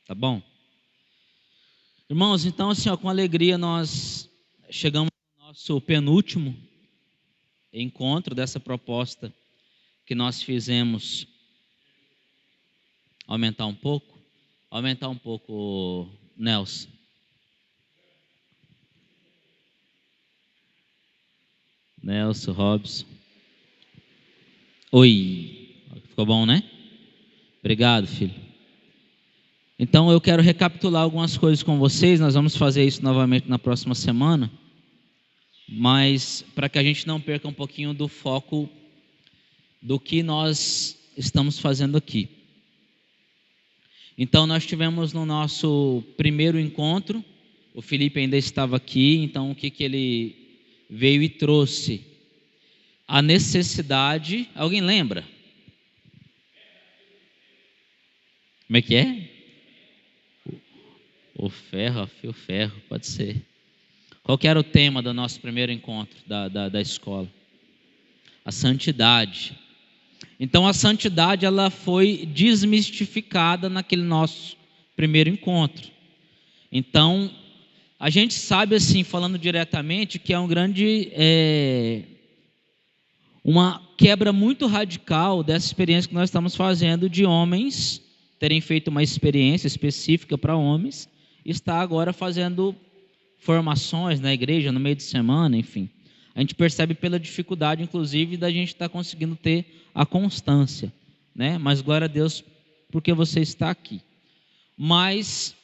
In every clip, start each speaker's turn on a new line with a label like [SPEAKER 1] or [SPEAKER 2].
[SPEAKER 1] Tá bom? Irmãos, então assim, ó, com alegria nós chegamos ao nosso penúltimo encontro dessa proposta que nós fizemos. Aumentar um pouco? Aumentar um pouco, Nelson. Nelson, Robson. Oi. Ficou bom, né? Obrigado, filho. Então eu quero recapitular algumas coisas com vocês. Nós vamos fazer isso novamente na próxima semana. Mas para que a gente não perca um pouquinho do foco do que nós estamos fazendo aqui. Então nós tivemos no nosso primeiro encontro, o Felipe ainda estava aqui, então o que ele veio e trouxe? A necessidade, alguém lembra? Como é que é? O ferro, a fio ferro, pode ser. Qual que era o tema do nosso primeiro encontro da escola? A santidade. Então a santidade ela foi desmistificada naquele nosso primeiro encontro. Então a gente sabe assim, falando diretamente, que é um grande, uma quebra muito radical dessa experiência que nós estamos fazendo de homens terem feito uma experiência específica para homens e está agora fazendo formações na igreja no meio de semana, enfim. A gente percebe pela dificuldade, inclusive, da gente estar conseguindo ter a constância, né? Mas glória a Deus porque você está aqui. Mas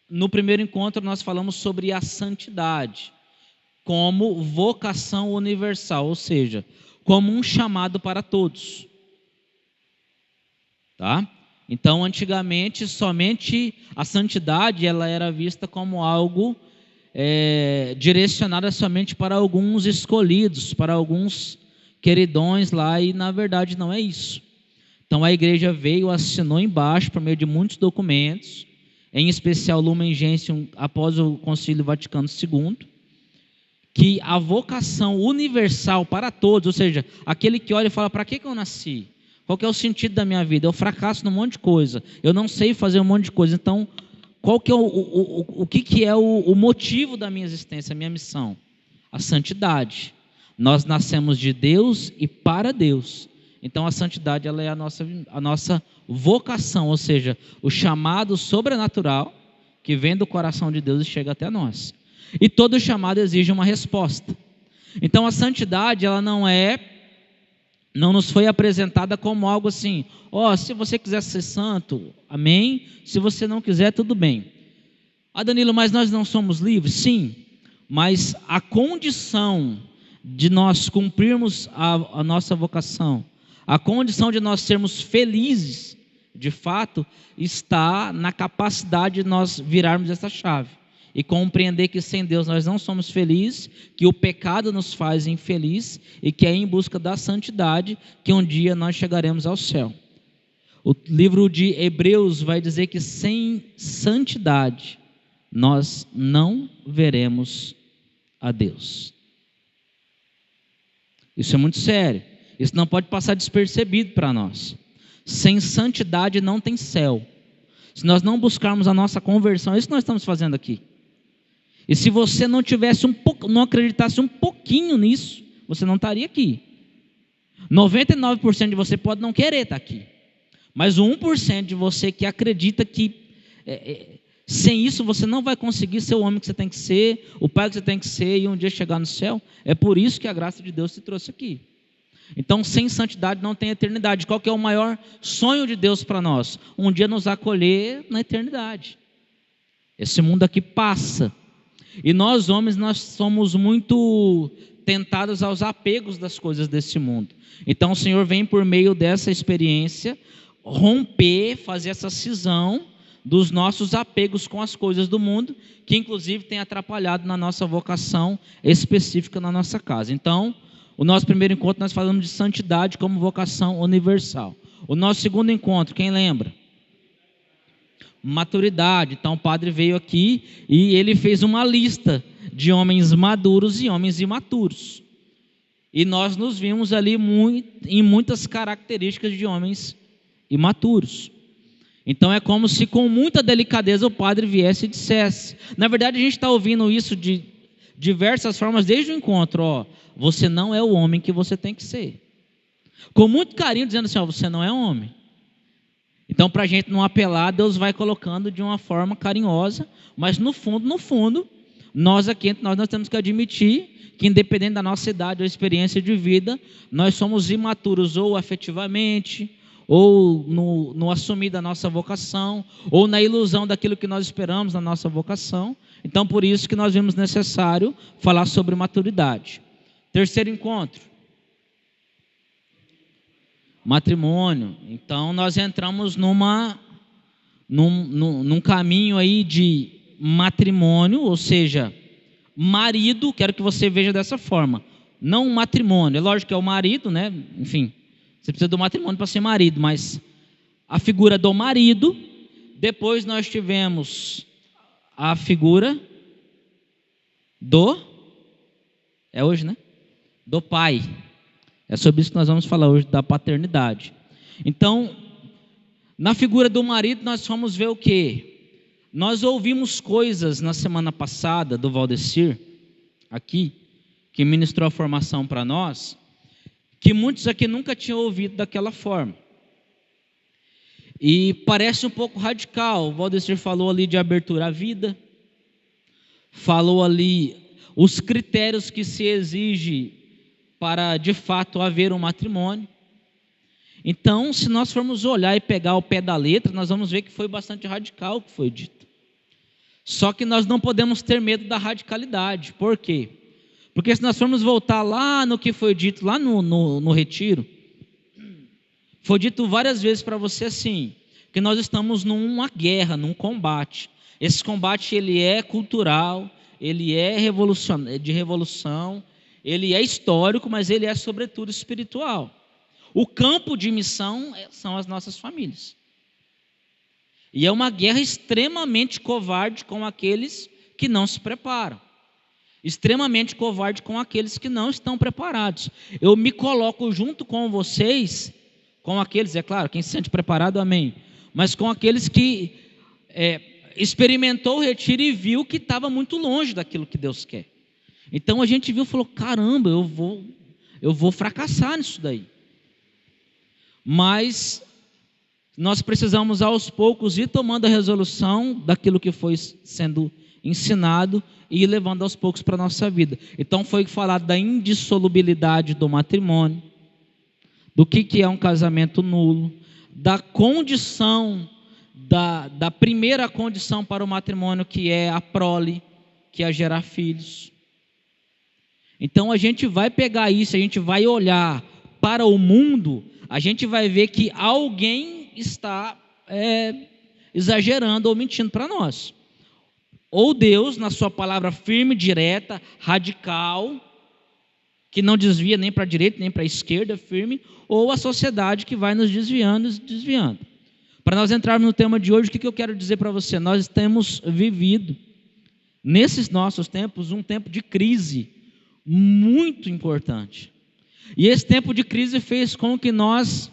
[SPEAKER 1] no primeiro encontro nós falamos sobre a santidade como vocação universal, ou seja, como um chamado para todos. Tá? Então, antigamente, somente a santidade ela era vista como algo direcionada somente para alguns escolhidos, para alguns queridões lá, e na verdade não é isso. Então a igreja veio, assinou embaixo, por meio de muitos documentos, em especial Lumen Gentium, após o Concílio Vaticano II, que a vocação universal para todos, ou seja, aquele que olha e fala, para que eu nasci? Qual que é o sentido da minha vida? Eu fracasso num monte de coisa, eu não sei fazer um monte de coisa, então qual que é o que é o motivo da minha existência, a minha missão? A santidade. Nós nascemos de Deus e para Deus. Então a santidade ela é a nossa vocação, ou seja, o chamado sobrenatural que vem do coração de Deus e chega até nós. E todo chamado exige uma resposta. Então a santidade ela não nos foi apresentada como algo assim, se você quiser ser santo, amém, se você não quiser, tudo bem. Danilo, mas nós não somos livres? Sim, mas a condição de nós cumprirmos a nossa vocação, a condição de nós sermos felizes, de fato, está na capacidade de nós virarmos essa chave e compreender que sem Deus nós não somos felizes, que o pecado nos faz infeliz e que é em busca da santidade que um dia nós chegaremos ao céu. O livro de Hebreus vai dizer que sem santidade nós não veremos a Deus. Isso é muito sério. Isso não pode passar despercebido para nós. Sem santidade não tem céu. Se nós não buscarmos a nossa conversão, é isso que nós estamos fazendo aqui. E se você não tivesse não acreditasse um pouquinho nisso, você não estaria aqui. 99% de você pode não querer estar aqui. Mas o 1% de você que acredita que sem isso você não vai conseguir ser o homem que você tem que ser, o pai que você tem que ser e um dia chegar no céu. É por isso que a graça de Deus te trouxe aqui. Então, sem santidade não tem eternidade. Qual que é o maior sonho de Deus para nós? Um dia nos acolher na eternidade. Esse mundo aqui passa. E nós, homens, nós somos muito tentados aos apegos das coisas desse mundo. Então, o Senhor vem por meio dessa experiência romper, fazer essa cisão dos nossos apegos com as coisas do mundo, que inclusive tem atrapalhado na nossa vocação específica na nossa casa. Então, o nosso primeiro encontro nós falamos de santidade como vocação universal. O nosso segundo encontro, quem lembra? Maturidade. Então o padre veio aqui e ele fez uma lista de homens maduros e homens imaturos. E nós nos vimos ali em muitas características de homens imaturos. Então é como se com muita delicadeza o padre viesse e dissesse. Na verdade a gente está ouvindo isso de diversas formas desde o encontro. Ó, você não é o homem que você tem que ser. Com muito carinho dizendo assim, ó, você não é homem. Então para a gente não apelar, Deus vai colocando de uma forma carinhosa. Mas no fundo, nós aqui, nós temos que admitir que independente da nossa idade ou experiência de vida, nós somos imaturos ou afetivamente, ou no assumir da nossa vocação, ou na ilusão daquilo que nós esperamos na nossa vocação. Então por isso que nós vimos necessário falar sobre maturidade. Terceiro encontro, matrimônio. Então nós entramos num caminho aí de matrimônio, ou seja, marido. Quero que você veja dessa forma, não um matrimônio, é lógico que é o marido, né? Enfim, você precisa do matrimônio para ser marido, mas a figura do marido. Depois nós tivemos a figura é hoje, né? Do pai. É sobre isso que nós vamos falar hoje, da paternidade. Então, na figura do marido nós vamos ver o quê? Nós ouvimos coisas na semana passada do Valdecir, aqui, que ministrou a formação para nós, que muitos aqui nunca tinham ouvido daquela forma. E parece um pouco radical. O Valdecir falou ali de abertura à vida, falou ali os critérios que se exige para de fato haver um matrimônio. Então, se nós formos olhar e pegar o pé da letra, nós vamos ver que foi bastante radical o que foi dito. Só que nós não podemos ter medo da radicalidade. Por quê? Porque se nós formos voltar lá no que foi dito, lá no retiro, foi dito várias vezes para você assim, que nós estamos numa guerra, num combate. Esse combate ele é cultural, ele é de revolução, ele é histórico, mas ele é sobretudo espiritual. O campo de missão são as nossas famílias. E é uma guerra extremamente covarde com aqueles que não se preparam. Extremamente covarde com aqueles que não estão preparados. Eu me coloco junto com vocês, com aqueles, é claro, quem se sente preparado, amém. Mas com aqueles que experimentou o retiro e viu que estava muito longe daquilo que Deus quer. Então a gente viu e falou, caramba, eu vou fracassar nisso daí. Mas nós precisamos aos poucos ir tomando a resolução daquilo que foi sendo ensinado e ir levando aos poucos para a nossa vida. Então foi falado da indissolubilidade do matrimônio, do que é um casamento nulo, da condição, da primeira condição para o matrimônio, que é a prole, que é gerar filhos. Então a gente vai pegar isso, a gente vai olhar para o mundo, a gente vai ver que alguém está exagerando ou mentindo para nós. Ou Deus, na sua palavra firme, direta, radical, que não desvia nem para a direita nem para a esquerda, firme, ou a sociedade que vai nos desviando. Para nós entrarmos no tema de hoje, o que eu quero dizer para você? Nós temos vivido, nesses nossos tempos, um tempo de crise muito importante. E esse tempo de crise fez com que nós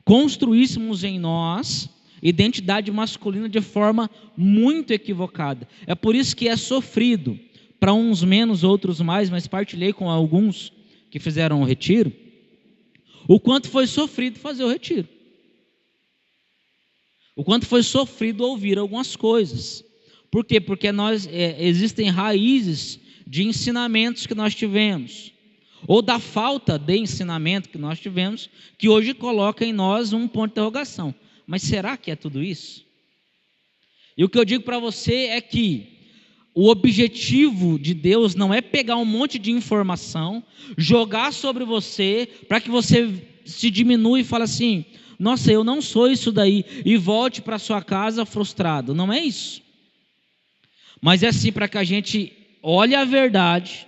[SPEAKER 1] construíssemos em nós identidade masculina de forma muito equivocada. É por isso que é sofrido, para uns menos, outros mais, mas partilhei com alguns que fizeram o retiro, o quanto foi sofrido fazer o retiro. O quanto foi sofrido ouvir algumas coisas. Por quê? Porque existem raízes de ensinamentos que nós tivemos, ou da falta de ensinamento que nós tivemos, que hoje coloca em nós um ponto de interrogação. Mas será que é tudo isso? E o que eu digo para você é que o objetivo de Deus não é pegar um monte de informação, jogar sobre você, para que você se diminua e fale assim, nossa, eu não sou isso daí, e volte para sua casa frustrado. Não é isso. Mas é assim para que a gente olhe a verdade,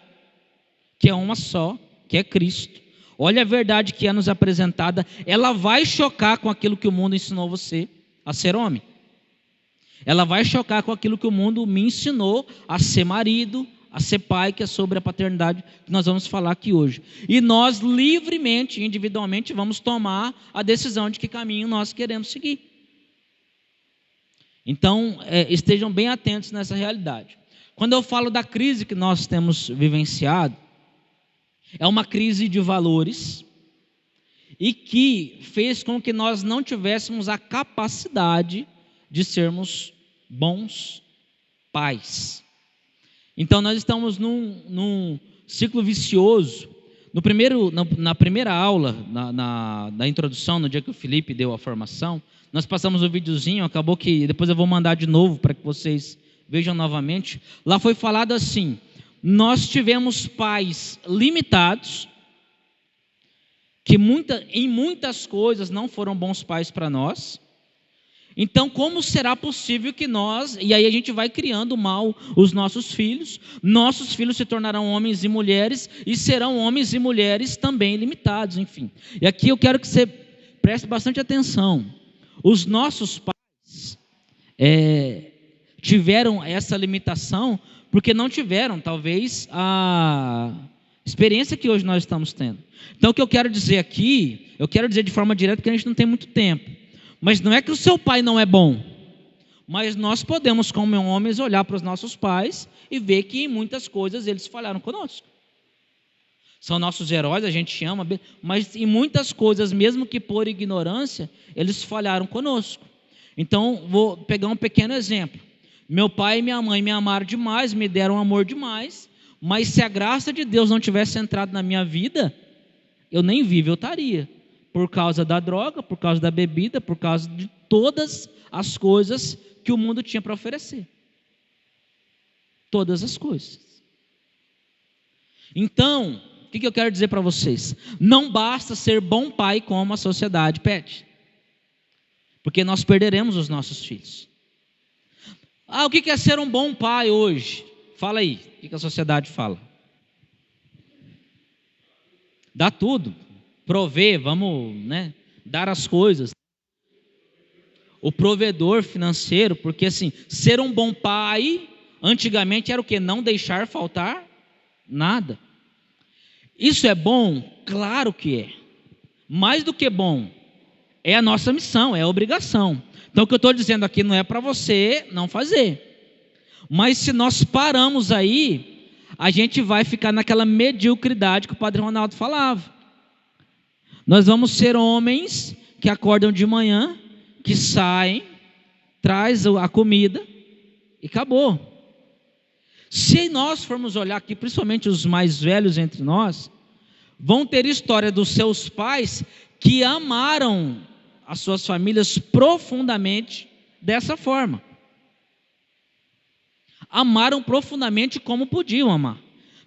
[SPEAKER 1] que é uma só, que é Cristo. Olha a verdade que é nos apresentada, ela vai chocar com aquilo que o mundo ensinou você a ser homem. Ela vai chocar com aquilo que o mundo me ensinou a ser marido, a ser pai, que é sobre a paternidade que nós vamos falar aqui hoje. E nós livremente, individualmente, vamos tomar a decisão de que caminho nós queremos seguir. Então, estejam bem atentos nessa realidade. Quando eu falo da crise que nós temos vivenciado, é uma crise de valores e que fez com que nós não tivéssemos a capacidade de sermos bons pais. Então, nós estamos num ciclo vicioso. Na primeira aula, na introdução, no dia que o Felipe deu a formação, nós passamos o videozinho, acabou que depois eu vou mandar de novo para que vocês vejam novamente. Lá foi falado assim: nós tivemos pais limitados, que em muitas coisas não foram bons pais para nós. Então, como será possível que nós, e aí a gente vai criando mal os nossos filhos se tornarão homens e mulheres, e serão homens e mulheres também limitados, enfim. E aqui eu quero que você preste bastante atenção. Os nossos pais tiveram essa limitação porque não tiveram, talvez, a experiência que hoje nós estamos tendo. Então, o que eu quero dizer aqui, eu quero dizer de forma direta, porque a gente não tem muito tempo. Mas não é que o seu pai não é bom, mas nós podemos, como homens, olhar para os nossos pais e ver que em muitas coisas eles falharam conosco. São nossos heróis, a gente ama, mas em muitas coisas, mesmo que por ignorância, eles falharam conosco. Então, vou pegar um pequeno exemplo. Meu pai e minha mãe me amaram demais, me deram amor demais, mas se a graça de Deus não tivesse entrado na minha vida, eu nem vivo eu estaria. Por causa da droga, por causa da bebida, por causa de todas as coisas que o mundo tinha para oferecer. Todas as coisas. Então, o que eu quero dizer para vocês? Não basta ser bom pai como a sociedade pede, porque nós perderemos os nossos filhos. O que é ser um bom pai hoje? Fala aí, o que a sociedade fala? Dá tudo. Prover, vamos, dar as coisas. O provedor financeiro, porque assim, ser um bom pai, antigamente era o quê? Não deixar faltar nada. Isso é bom? Claro que é. Mais do que bom, é a nossa missão, é a obrigação. Então o que eu estou dizendo aqui não é para você não fazer. Mas se nós paramos aí, a gente vai ficar naquela mediocridade que o Padre Ronaldo falava. Nós vamos ser homens que acordam de manhã, que saem, traz a comida e acabou. Se nós formos olhar aqui, principalmente os mais velhos entre nós, vão ter história dos seus pais que amaram as suas famílias profundamente dessa forma. Amaram profundamente como podiam amar.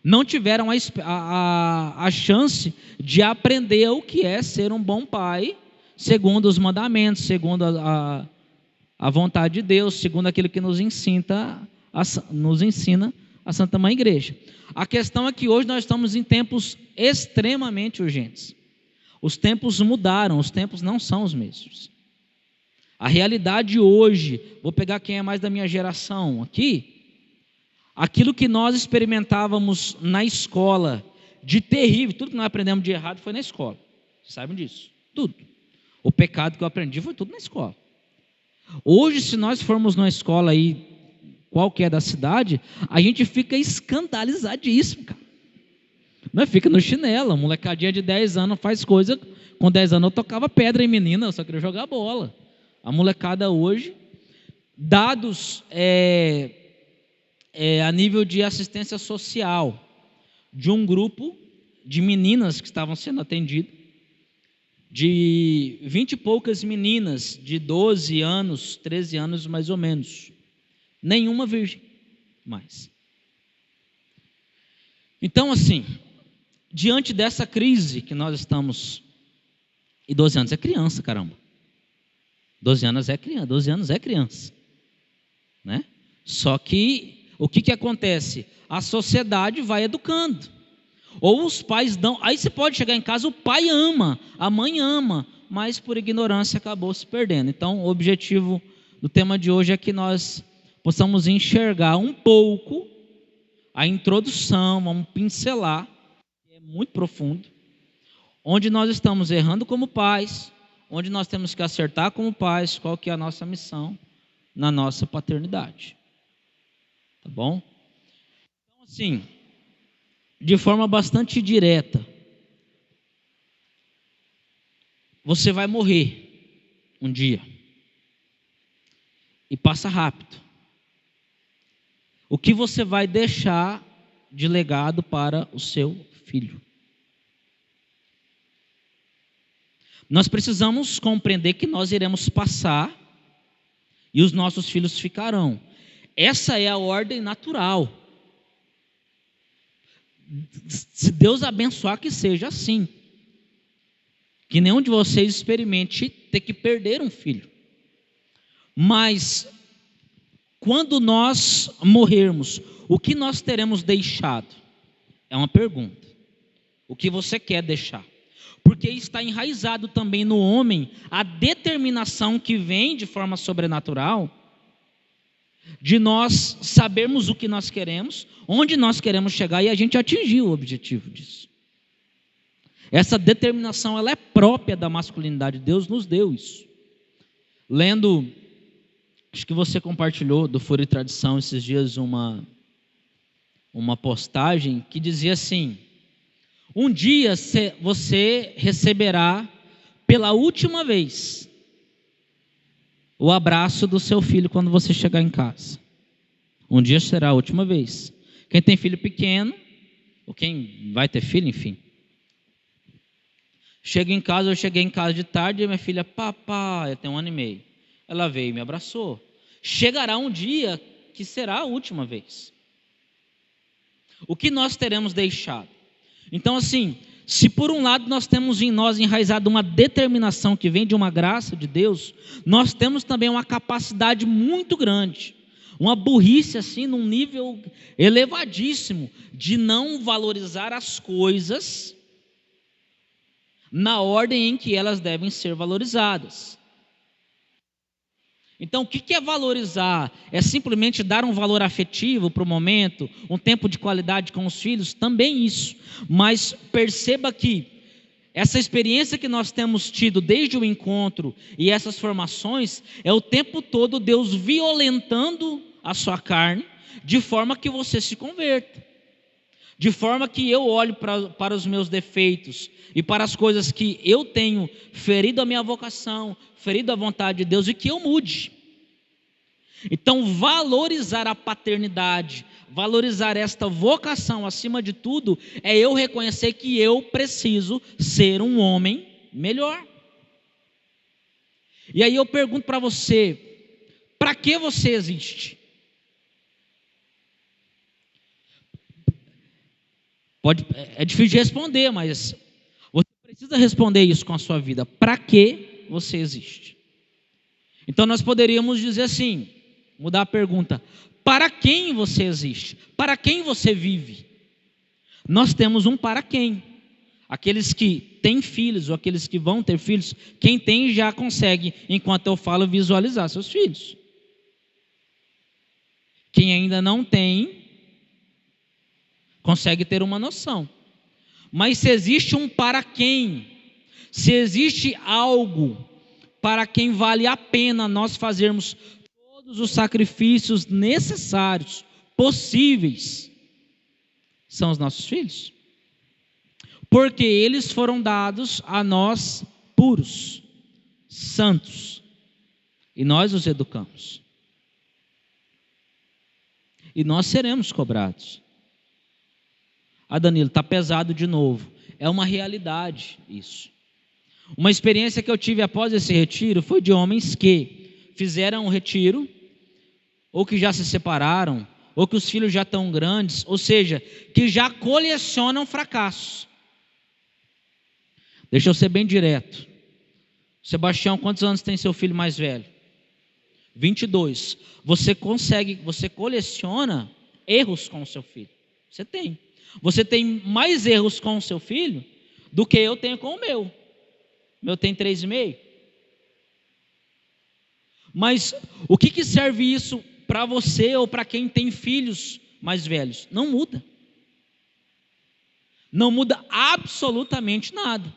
[SPEAKER 1] Não tiveram a chance de aprender o que é ser um bom pai, segundo os mandamentos, segundo a vontade de Deus, segundo aquilo que nos ensina a Santa Mãe Igreja. A questão é que hoje nós estamos em tempos extremamente urgentes. Os tempos mudaram, os tempos não são os mesmos. A realidade hoje, vou pegar quem é mais da minha geração aqui, aquilo que nós experimentávamos na escola de terrível, tudo que nós aprendemos de errado foi na escola. Vocês sabem disso? Tudo. O pecado que eu aprendi foi tudo na escola. Hoje, se nós formos numa escola aí, qualquer da cidade, a gente fica escandalizadíssimo, cara. Nós fica no chinelo, a molecadinha de 10 anos faz coisa, com 10 anos eu tocava pedra em menina, eu só queria jogar bola. A molecada hoje, dados a nível de assistência social, de um grupo de meninas que estavam sendo atendidas, de 20 e poucas meninas, de 12 anos, 13 anos mais ou menos, nenhuma virgem mais. Então assim, diante dessa crise que nós estamos, e 12 anos é criança, caramba, 12 anos é criança, né? Só que o que acontece? A sociedade vai educando. Ou os pais dão. Aí você pode chegar em casa, o pai ama, a mãe ama, mas por ignorância acabou se perdendo. Então, o objetivo do tema de hoje é que nós possamos enxergar um pouco a introdução, vamos pincelar, que é muito profundo, onde nós estamos errando como pais, onde nós temos que acertar como pais, qual que é a nossa missão, na nossa paternidade. Tá bom? Então, assim, de forma bastante direta, você vai morrer um dia. E passa rápido. O que você vai deixar de legado para o seu filho? Nós precisamos compreender que nós iremos passar e os nossos filhos ficarão. Essa é a ordem natural. Se Deus abençoar, que seja assim. Que nenhum de vocês experimente ter que perder um filho. Mas, quando nós morrermos, o que nós teremos deixado? É uma pergunta. O que você quer deixar? Porque está enraizado também no homem a determinação que vem de forma sobrenatural de nós sabermos o que nós queremos, onde nós queremos chegar e a gente atingir o objetivo disso. Essa determinação, ela é própria da masculinidade. Deus nos deu isso. Lendo, acho que você compartilhou do Foro e Tradição esses dias uma postagem que dizia assim: um dia você receberá pela última vez o abraço do seu filho quando você chegar em casa. Um dia será a última vez. Quem tem filho pequeno, ou quem vai ter filho, enfim. Chego em casa, eu cheguei em casa de tarde e minha filha, papai, eu tenho 1 ano e meio. Ela veio e me abraçou. Chegará um dia que será a última vez. O que nós teremos deixado? Então, assim, se por um lado nós temos em nós enraizado uma determinação que vem de uma graça de Deus, nós temos também uma capacidade muito grande, uma burrice assim num nível elevadíssimo de não valorizar as coisas na ordem em que elas devem ser valorizadas. Então, o que é valorizar? É simplesmente dar um valor afetivo para o momento, um tempo de qualidade com os filhos? Também isso. Mas perceba que essa experiência que nós temos tido desde o encontro e essas formações, é o tempo todo Deus violentando a sua carne, de forma que você se converta. De forma que eu olho para os meus defeitos e para as coisas que eu tenho ferido a minha vocação, ferido a vontade de Deus, e que eu mude. Então, valorizar a paternidade, valorizar esta vocação acima de tudo, é eu reconhecer que eu preciso ser um homem melhor. E aí eu pergunto para você, para que você existe? É difícil de responder, mas você precisa responder isso com a sua vida. Para que você existe? Então nós poderíamos dizer assim, mudar a pergunta: para quem você existe? Para quem você vive? Nós temos um para quem. Aqueles que têm filhos ou aqueles que vão ter filhos, quem tem já consegue, enquanto eu falo, visualizar seus filhos. Quem ainda não tem, consegue ter uma noção. Mas se existe um para quem, se existe algo para quem vale a pena nós fazermos todos os sacrifícios necessários, possíveis, são os nossos filhos. Porque eles foram dados a nós puros, santos, e nós os educamos. E nós seremos cobrados. Danilo, está pesado de novo. É uma realidade isso. Uma experiência que eu tive após esse retiro foi de homens que fizeram um retiro, ou que já se separaram, ou que os filhos já estão grandes, ou seja, que já colecionam fracassos. Deixa eu ser bem direto. Sebastião, quantos anos tem seu filho mais velho? 22. Você coleciona erros com o seu filho. Você tem. Você tem mais erros com o seu filho do que eu tenho com o meu. O meu tem 3,5. Mas o que serve isso para você ou para quem tem filhos mais velhos? Não muda. Não muda absolutamente nada.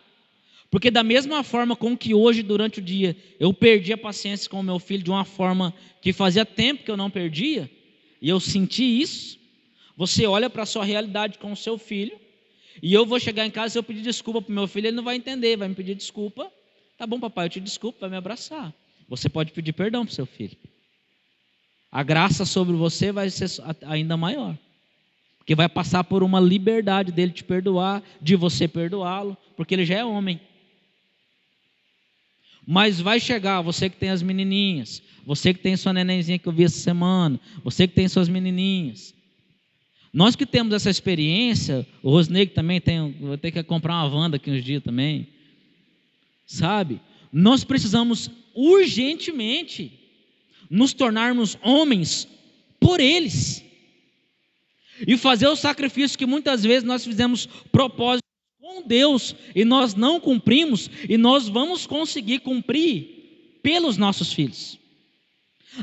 [SPEAKER 1] Porque da mesma forma com que hoje, durante o dia, eu perdi a paciência com o meu filho de uma forma que fazia tempo que eu não perdia, e eu senti isso, você olha para a sua realidade com o seu filho, e eu vou chegar em casa, se eu pedir desculpa para o meu filho, ele não vai entender, vai me pedir desculpa. Tá bom, papai, eu te desculpo, vai me abraçar. Você pode pedir perdão para o seu filho. A graça sobre você vai ser ainda maior. Porque vai passar por uma liberdade dele te perdoar, de você perdoá-lo, porque ele já é homem. Mas vai chegar, você que tem as menininhas, você que tem sua nenenzinha que eu vi essa semana, você que tem suas menininhas. Nós que temos essa experiência, o Rosnei que também tem, vou ter que comprar uma Wanda aqui uns dias também, sabe? Nós precisamos urgentemente nos tornarmos homens por eles. E fazer o sacrifício que muitas vezes nós fizemos propósito com Deus e nós não cumprimos, e nós vamos conseguir cumprir pelos nossos filhos.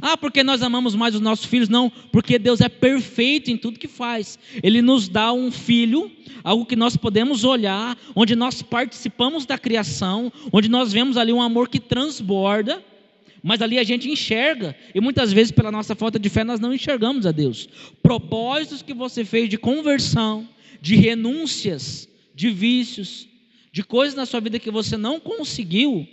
[SPEAKER 1] Ah, porque nós amamos mais os nossos filhos? Não, porque Deus é perfeito em tudo que faz. Ele nos dá um filho, algo que nós podemos olhar, onde nós participamos da criação, onde nós vemos ali um amor que transborda, mas ali a gente enxerga, e muitas vezes pela nossa falta de fé nós não enxergamos a Deus. Propósitos que você fez de conversão, de renúncias, de vícios, de coisas na sua vida que você não conseguiu,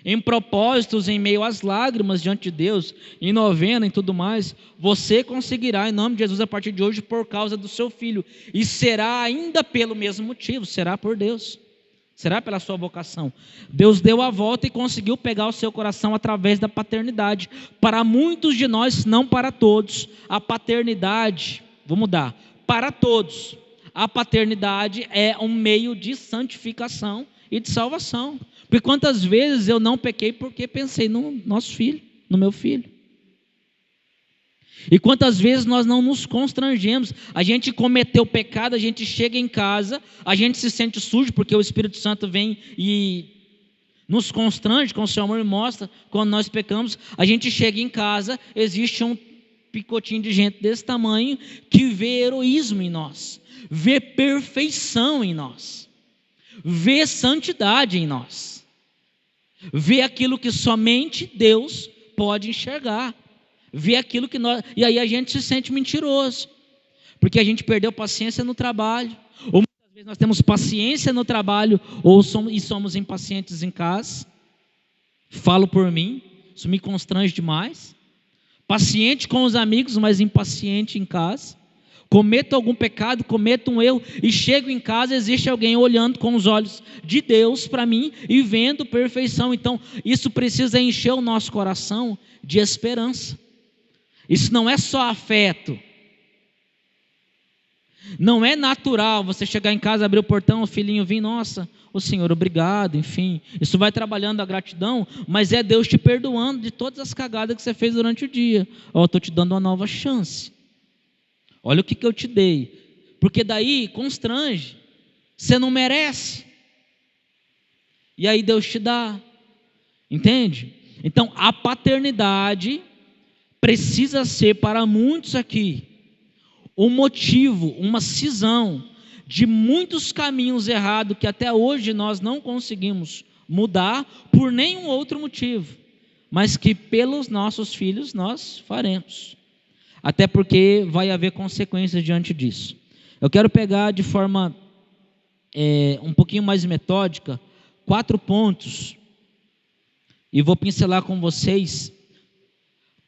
[SPEAKER 1] em propósitos, em meio às lágrimas diante de Deus, em novena e tudo mais, você conseguirá em nome de Jesus a partir de hoje por causa do seu filho, e será ainda pelo mesmo motivo, será por Deus, será pela sua vocação. Deus deu a volta e conseguiu pegar o seu coração através da paternidade. Para muitos de nós, não para todos, a paternidade, vou mudar, para todos, a paternidade é um meio de santificação e de salvação. Porque quantas vezes eu não pequei porque pensei no nosso filho, no meu filho. E quantas vezes nós não nos constrangemos, a gente cometeu pecado, a gente chega em casa, a gente se sente sujo porque o Espírito Santo vem e nos constrange com o seu amor e mostra quando nós pecamos. A gente chega em casa, existe um picotinho de gente desse tamanho que vê heroísmo em nós, vê perfeição em nós, vê santidade em nós, vê aquilo que somente Deus pode enxergar, vê aquilo que nós... E aí a gente se sente mentiroso, porque a gente perdeu paciência no trabalho, ou muitas vezes nós temos paciência no trabalho, e somos impacientes em casa. Falo por mim, isso me constrange demais. Paciente com os amigos, mas impaciente em casa. Cometo algum pecado, cometo um erro e chego em casa, existe alguém olhando com os olhos de Deus para mim e vendo perfeição. Então isso precisa encher o nosso coração de esperança. Isso não é só afeto, não é natural você chegar em casa, abrir o portão, o filhinho vir, nossa, o Senhor, obrigado, enfim, isso vai trabalhando a gratidão, mas é Deus te perdoando de todas as cagadas que você fez durante o dia. Ó, estou te dando uma nova chance, olha o que eu te dei, porque daí constrange, você não merece, e aí Deus te dá, entende? Então a paternidade precisa ser para muitos aqui um motivo, uma cisão de muitos caminhos errados que até hoje nós não conseguimos mudar por nenhum outro motivo, mas que pelos nossos filhos nós faremos, até porque vai haver consequências diante disso. Eu quero pegar de forma um pouquinho mais metódica 4 pontos e vou pincelar com vocês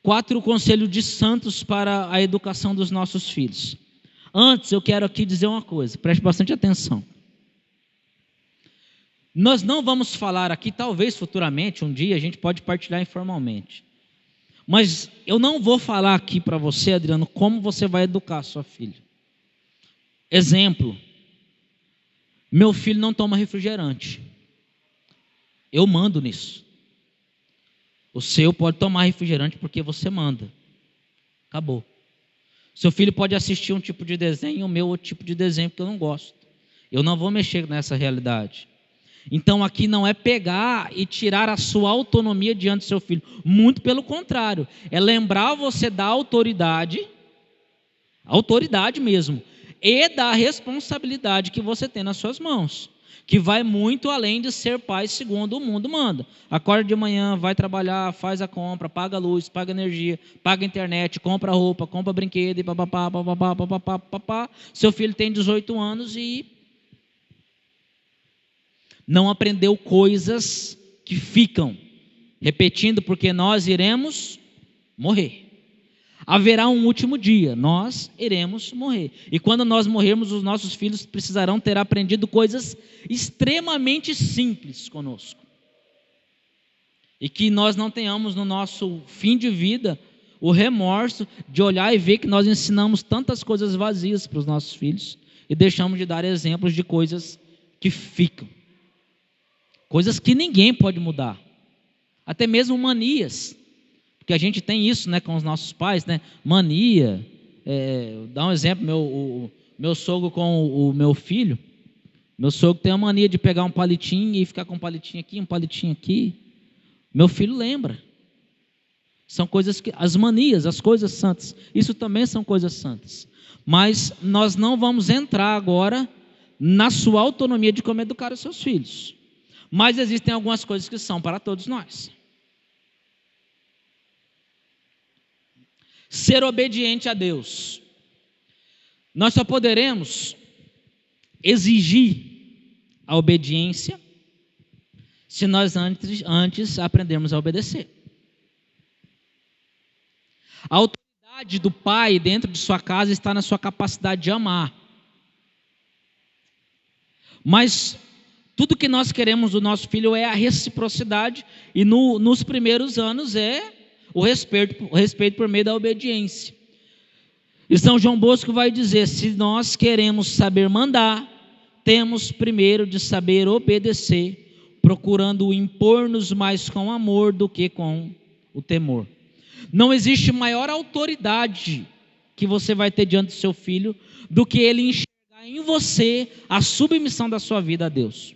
[SPEAKER 1] 4 conselhos de santos para a educação dos nossos filhos. Antes, eu quero aqui dizer uma coisa, preste bastante atenção. Nós não vamos falar aqui, talvez futuramente, um dia, a gente pode partilhar informalmente. Mas eu não vou falar aqui para você, Adriano, como você vai educar sua filha. Exemplo, meu filho não toma refrigerante. Eu mando nisso. O seu pode tomar refrigerante porque você manda. Acabou. Seu filho pode assistir um tipo de desenho, o meu outro tipo de desenho que eu não gosto. Eu não vou mexer nessa realidade. Então aqui não é pegar e tirar a sua autonomia diante do seu filho. Muito pelo contrário. É lembrar você da autoridade mesmo, e da responsabilidade que você tem nas suas mãos. que vai muito além de ser pai segundo o mundo manda. Acorda de manhã, vai trabalhar, faz a compra, paga a luz, paga a energia, paga a internet, compra roupa, compra brinquedo e papapá, papapá, papapá, papapá. Seu filho tem 18 anos e não aprendeu coisas que ficam, repetindo, porque nós iremos morrer. Haverá um último dia, nós iremos morrer. E quando nós morrermos, os nossos filhos precisarão ter aprendido coisas extremamente simples conosco. E que nós não tenhamos no nosso fim de vida o remorso de olhar e ver que nós ensinamos tantas coisas vazias para os nossos filhos e deixamos de dar exemplos de coisas que ficam. Coisas que ninguém pode mudar. Até mesmo manias. Porque a gente tem isso, né, com os nossos pais, né? Mania. Dá um exemplo, meu sogro com o meu filho. Meu sogro tem a mania de pegar um palitinho e ficar com um palitinho aqui, um palitinho aqui. Meu filho lembra. São coisas que, as manias, as coisas santas, isso também são coisas santas. Mas nós não vamos entrar agora na sua autonomia de como educar os seus filhos. Mas existem algumas coisas que são para todos nós. Ser obediente a Deus. Nós só poderemos exigir a obediência se nós antes aprendermos a obedecer. A autoridade do pai dentro de sua casa está na sua capacidade de amar. Mas tudo que nós queremos do nosso filho é a reciprocidade, e nos primeiros anos é o respeito por meio da obediência. E São João Bosco vai dizer: se nós queremos saber mandar, temos primeiro de saber obedecer, procurando impor-nos mais com amor do que com o temor. Não existe maior autoridade que você vai ter diante do seu filho do que ele enxergar em você a submissão da sua vida a Deus.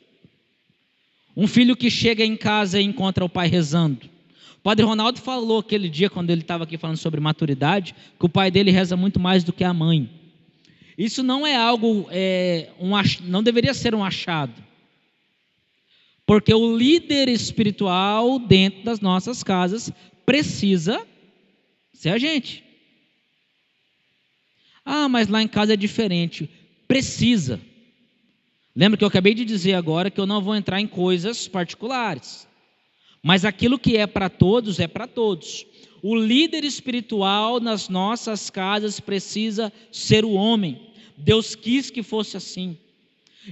[SPEAKER 1] Um filho que chega em casa e encontra o pai rezando. O Padre Ronaldo falou aquele dia, quando ele estava aqui falando sobre maturidade, que o pai dele reza muito mais do que a mãe. Isso não é algo, não deveria ser um achado. Porque o líder espiritual dentro das nossas casas precisa ser a gente. Ah, mas lá em casa é diferente. Precisa. Lembra que eu acabei de dizer agora que eu não vou entrar em coisas particulares. Mas aquilo que é para todos, é para todos. O líder espiritual nas nossas casas precisa ser o homem. Deus quis que fosse assim.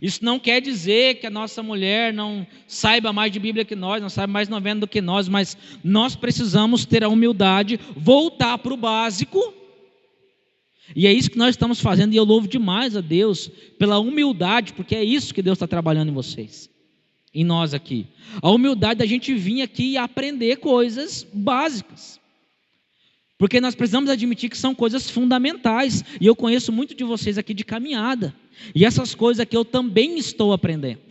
[SPEAKER 1] Isso não quer dizer que a nossa mulher não saiba mais de Bíblia que nós, não saiba mais novena do que nós, mas nós precisamos ter a humildade, voltar para o básico. E é isso que nós estamos fazendo, e eu louvo demais a Deus pela humildade, porque é isso que Deus está trabalhando em vocês, em nós aqui. A humildade da gente vir aqui e aprender coisas básicas. Porque nós precisamos admitir que são coisas fundamentais. E eu conheço muito de vocês aqui de caminhada. E essas coisas aqui eu também estou aprendendo.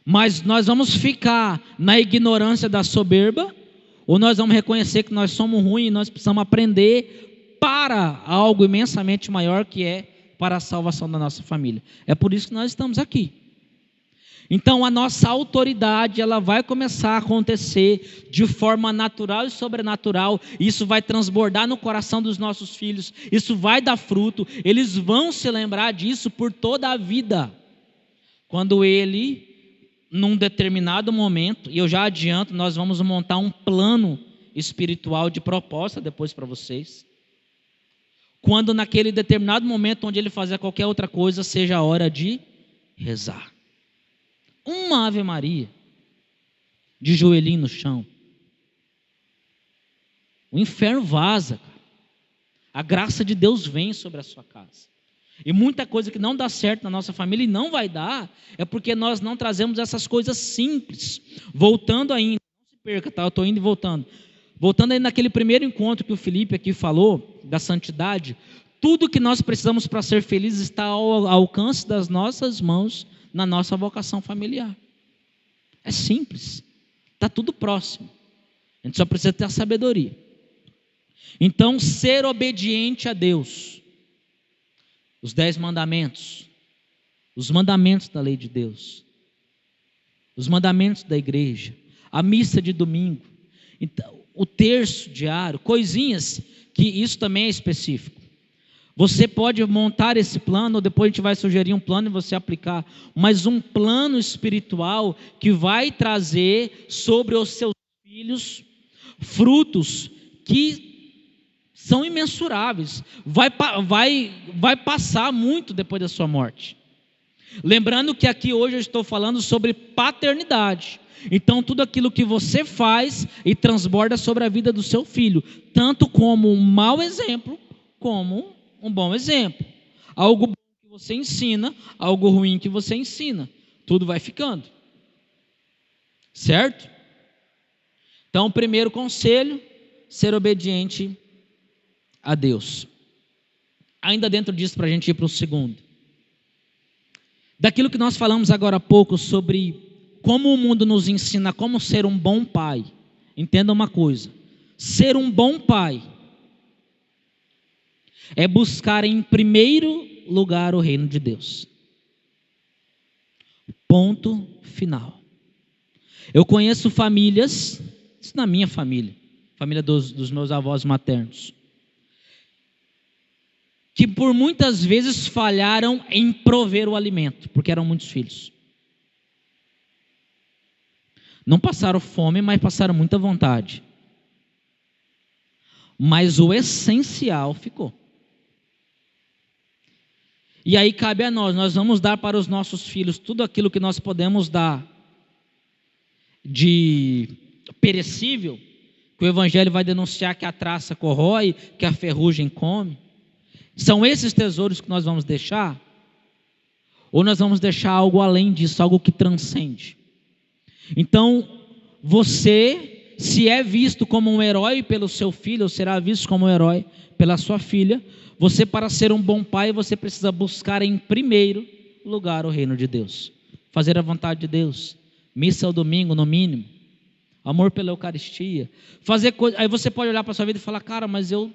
[SPEAKER 1] Mas nós vamos ficar na ignorância da soberba, ou nós vamos reconhecer que nós somos ruins e nós precisamos aprender para algo imensamente maior, que é para a salvação da nossa família. É por isso que nós estamos aqui. Então a nossa autoridade, ela vai começar a acontecer de forma natural e sobrenatural. Isso vai transbordar no coração dos nossos filhos. Isso vai dar fruto. Eles vão se lembrar disso por toda a vida. Quando ele, num determinado momento, e eu já adianto, nós vamos montar um plano espiritual de proposta depois para vocês. Quando naquele determinado momento onde ele fazer qualquer outra coisa, seja a hora de rezar. Uma Ave Maria, de joelhinho no chão. O inferno vaza, cara. A graça de Deus vem sobre a sua casa. E muita coisa que não dá certo na nossa família e não vai dar, é porque nós não trazemos essas coisas simples. Voltando ainda, não se perca, tá? Eu estou indo e voltando. Voltando aí naquele primeiro encontro que o Felipe aqui falou, da santidade, tudo que nós precisamos para ser felizes está ao alcance das nossas mãos, na nossa vocação familiar. É simples. Está tudo próximo. A gente só precisa ter a sabedoria. Então, ser obediente a Deus. Os 10 mandamentos. os mandamentos da lei de Deus, os mandamentos da igreja, a missa de domingo, então, o terço diário, coisinhas que isso também é específico. Você pode montar esse plano, ou depois a gente vai sugerir um plano e você aplicar, mas um plano espiritual que vai trazer sobre os seus filhos frutos que são imensuráveis, vai passar muito depois da sua morte. Lembrando que aqui hoje eu estou falando sobre paternidade. Então tudo aquilo que você faz e transborda sobre a vida do seu filho, tanto como um mau exemplo, como um bom exemplo. Algo bom que você ensina, algo ruim que você ensina, tudo vai ficando. Certo? Então o primeiro conselho, ser obediente a Deus. Ainda dentro disso, para a gente ir para o segundo. Daquilo que nós falamos agora há pouco sobre como o mundo nos ensina como ser um bom pai. Entenda uma coisa: ser um bom pai é buscar em primeiro lugar o reino de Deus. Ponto final. Eu conheço famílias, isso na minha família, família dos meus avós maternos, que por muitas vezes falharam em prover o alimento, porque eram muitos filhos. Não passaram fome, mas passaram muita vontade. Mas o essencial ficou. E aí cabe a nós vamos dar para os nossos filhos tudo aquilo que nós podemos dar de perecível, que o Evangelho vai denunciar que a traça corrói, que a ferrugem come. São esses tesouros que nós vamos deixar? Ou nós vamos deixar algo além disso, algo que transcende? Então, você, se é visto como um herói pelo seu filho, ou será visto como um herói pela sua filha, você, para ser um bom pai, você precisa buscar em primeiro lugar o reino de Deus. Fazer a vontade de Deus. Missa ao domingo, no mínimo. Amor pela Eucaristia. Fazer coisa. Aí você pode olhar para a sua vida e falar: cara, mas eu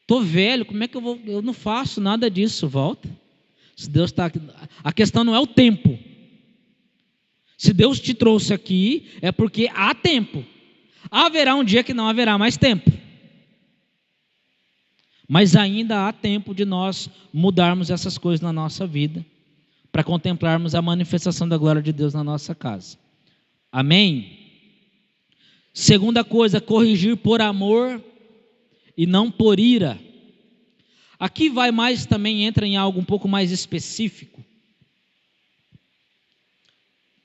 [SPEAKER 1] estou velho, como é que eu vou? Eu não faço nada disso. Volta. Se Deus está aqui. A questão não é o tempo. Se Deus te trouxe aqui, é porque há tempo. Haverá um dia que não haverá mais tempo. Mas ainda há tempo de nós mudarmos essas coisas na nossa vida, para contemplarmos a manifestação da glória de Deus na nossa casa. Amém? Segunda coisa, corrigir por amor e não por ira. Aqui vai mais, também entra em algo um pouco mais específico,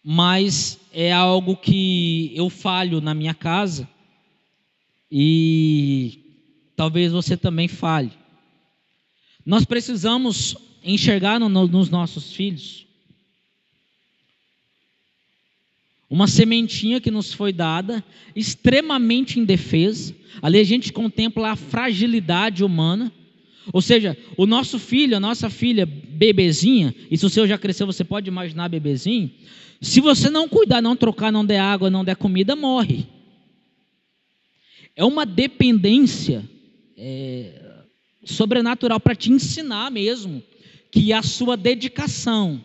[SPEAKER 1] mas é algo que eu falho na minha casa e talvez você também falhe. Nós precisamos enxergar nos nossos filhos uma sementinha que nos foi dada, extremamente indefesa. Ali a gente contempla a fragilidade humana. Ou seja, o nosso filho, a nossa filha, bebezinha, e se o seu já cresceu, você pode imaginar bebezinho. Se você não cuidar, não trocar, não der água, não der comida, morre. É uma dependência sobrenatural para te ensinar mesmo que a sua dedicação,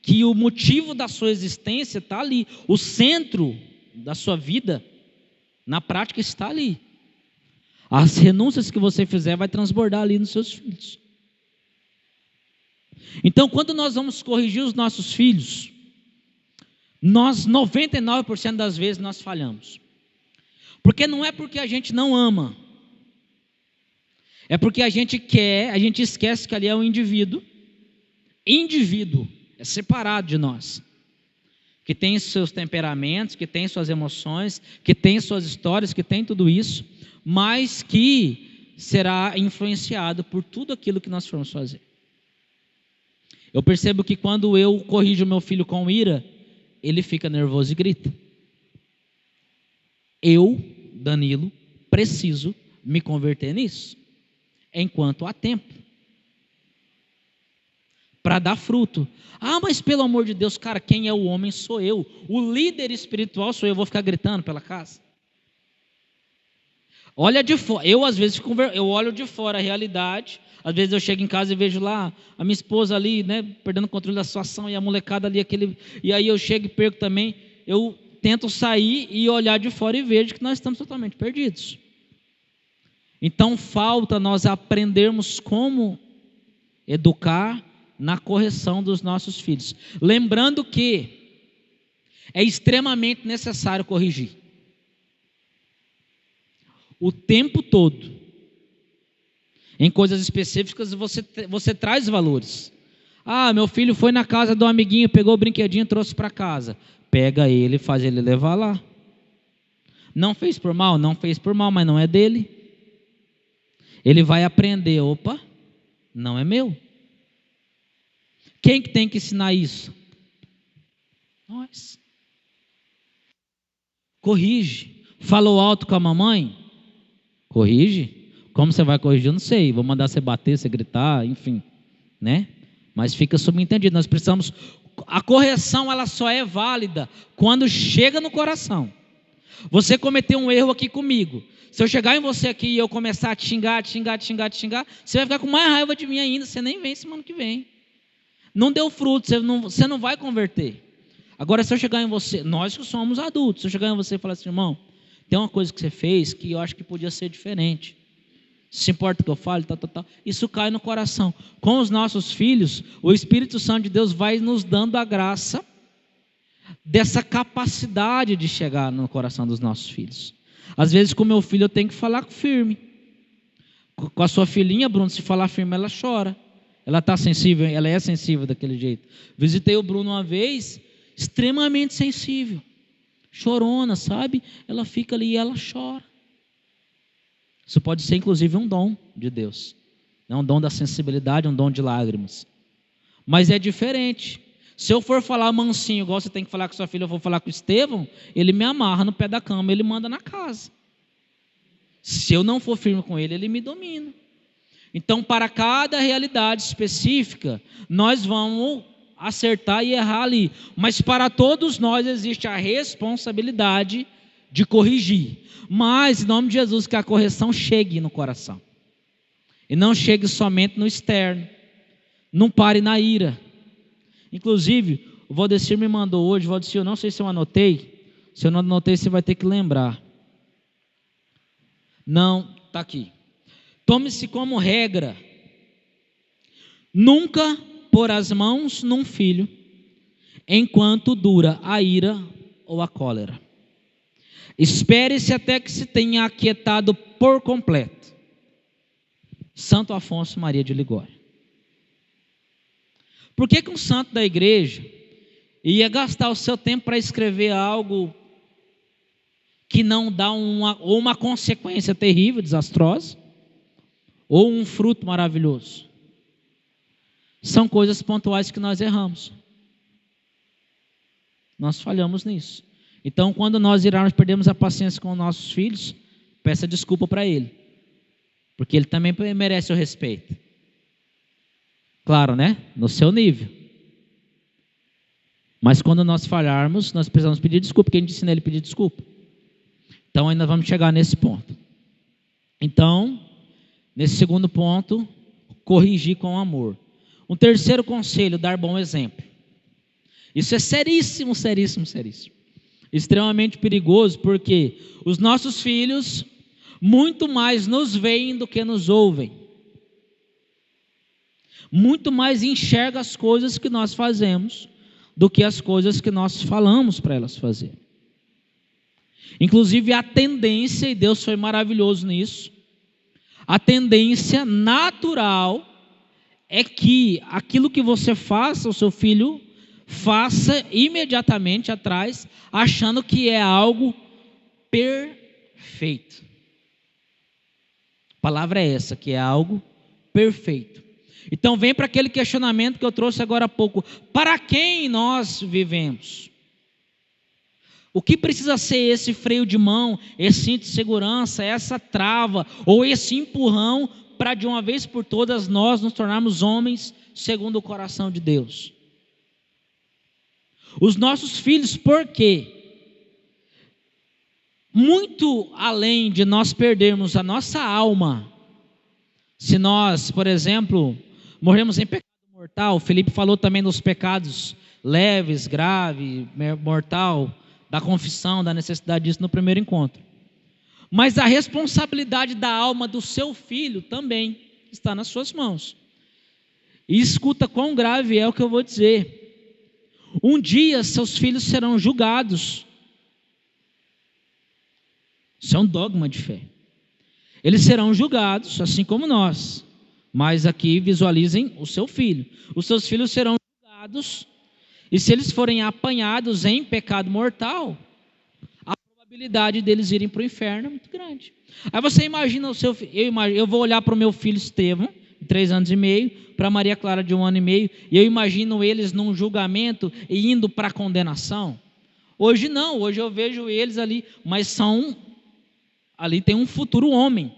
[SPEAKER 1] que o motivo da sua existência está ali, o centro da sua vida, na prática está ali. As renúncias que você fizer vai transbordar ali nos seus filhos. Então, quando nós vamos corrigir os nossos filhos, nós 99% das vezes nós falhamos. Porque não é porque a gente não ama, é porque a gente esquece que ali é um indivíduo, é separado de nós, que tem seus temperamentos, que tem suas emoções, que tem suas histórias, que tem tudo isso, mas que será influenciado por tudo aquilo que nós formos fazer. Eu percebo que quando eu corrijo meu filho com ira, ele fica nervoso e grita. Eu, Danilo, preciso me converter nisso, enquanto há tempo, para dar fruto. Ah, mas pelo amor de Deus, cara, quem é o homem sou eu, o líder espiritual sou eu, vou ficar gritando pela casa? Olha de fora, eu às vezes eu olho de fora a realidade, Às vezes eu chego em casa e vejo lá a minha esposa ali, né, perdendo o controle da situação, e a molecada ali, e aí eu chego e perco também. Eu tento sair e olhar de fora e vejo que nós estamos totalmente perdidos. Então falta nós aprendermos como educar na correção dos nossos filhos. Lembrando que é extremamente necessário corrigir. O tempo todo. Em coisas específicas você traz valores. Ah, meu filho foi na casa do amiguinho, pegou o brinquedinho e trouxe para casa. Pega ele e faz ele levar lá. Não fez por mal? Não fez por mal, mas não é dele. Ele vai aprender, opa, não é meu. Quem que tem que ensinar isso? Nós. Corrige. Falou alto com a mamãe? Corrige. Como você vai corrigir? Eu não sei. Vou mandar você bater, você gritar, enfim, né? Mas fica subentendido. Nós precisamos. A correção ela só é válida quando chega no coração. Você cometeu um erro aqui comigo. Se eu chegar em você aqui e eu começar a te xingar, você vai ficar com mais raiva de mim ainda. Você nem vem semana que vem. Não deu fruto, você não vai converter. Agora, se eu chegar em você, nós que somos adultos, se eu chegar em você e falar assim, irmão, tem uma coisa que você fez que eu acho que podia ser diferente. Se importa que eu fale, tal. Isso cai no coração. Com os nossos filhos, o Espírito Santo de Deus vai nos dando a graça dessa capacidade de chegar no coração dos nossos filhos. Às vezes com meu filho eu tenho que falar firme. Com a sua filhinha, Bruno, se falar firme ela chora. Ela está sensível, ela é sensível daquele jeito. Visitei o Bruno uma vez, extremamente sensível. Chorona, sabe? Ela fica ali e ela chora. Isso pode ser inclusive um dom de Deus. É um dom da sensibilidade, um dom de lágrimas. Mas é diferente. Se eu for falar mansinho, igual você tem que falar com sua filha, eu vou falar com o Estevão, ele me amarra no pé da cama, ele manda na casa. Se eu não for firme com ele, ele me domina. Então, para cada realidade específica, nós vamos acertar e errar ali. Mas para todos nós existe a responsabilidade de corrigir. Mas, em nome de Jesus, que a correção chegue no coração. E não chegue somente no externo. Não pare na ira. Inclusive, o Valdecir me mandou hoje, Valdecir, eu não sei se eu anotei. Se eu não anotei, você vai ter que lembrar. Não, está aqui. Tome-se como regra, nunca pôr as mãos num filho, enquanto dura a ira ou a cólera. Espere-se até que se tenha aquietado por completo. Santo Afonso Maria de Ligório. Por que um santo da igreja ia gastar o seu tempo para escrever algo que não dá uma consequência terrível, desastrosa, ou um fruto maravilhoso? São coisas pontuais que nós erramos. Nós falhamos nisso. Então, quando nós irarmos, perdemos a paciência com nossos filhos, peça desculpa para ele. Porque ele também merece o respeito. Claro, né? No seu nível. Mas quando nós falharmos, nós precisamos pedir desculpa, porque a gente ensina ele a pedir desculpa. Então, ainda vamos chegar nesse ponto. Então, nesse segundo ponto, corrigir com amor. Um terceiro conselho, dar bom exemplo. Isso é seríssimo, seríssimo, seríssimo. Extremamente perigoso, porque os nossos filhos muito mais nos veem do que nos ouvem. Muito mais enxergam as coisas que nós fazemos do que as coisas que nós falamos para elas fazerem. Inclusive a tendência, e Deus foi maravilhoso nisso, a tendência natural é que aquilo que você faça, o seu filho faça imediatamente atrás, achando que é algo perfeito. A palavra é essa, que é algo perfeito. Então vem para aquele questionamento que eu trouxe agora há pouco. Para quem nós vivemos? O que precisa ser esse freio de mão, esse cinto de segurança, essa trava, ou esse empurrão, para de uma vez por todas nós nos tornarmos homens segundo o coração de Deus? Os nossos filhos, por quê? Muito além de nós perdermos a nossa alma, Se nós, por exemplo, morremos em pecado mortal, o Felipe falou também dos pecados leves, grave, mortal, da confissão, da necessidade disso no primeiro encontro. Mas a responsabilidade da alma do seu filho também está nas suas mãos. E escuta quão grave é o que eu vou dizer. Um dia seus filhos serão julgados. Isso é um dogma de fé. Eles serão julgados, assim como nós. Mas aqui visualizem o seu filho. Os seus filhos serão julgados. E se eles forem apanhados em pecado mortal, a probabilidade deles irem para o inferno é muito grande. Aí você imagina o seu filho. Eu vou olhar para o meu filho Estevão, de 3 anos e meio, para Maria Clara, de 1 ano e meio, e eu imagino eles num julgamento e indo para a condenação. Hoje não, hoje eu vejo eles ali, mas ali tem um futuro homem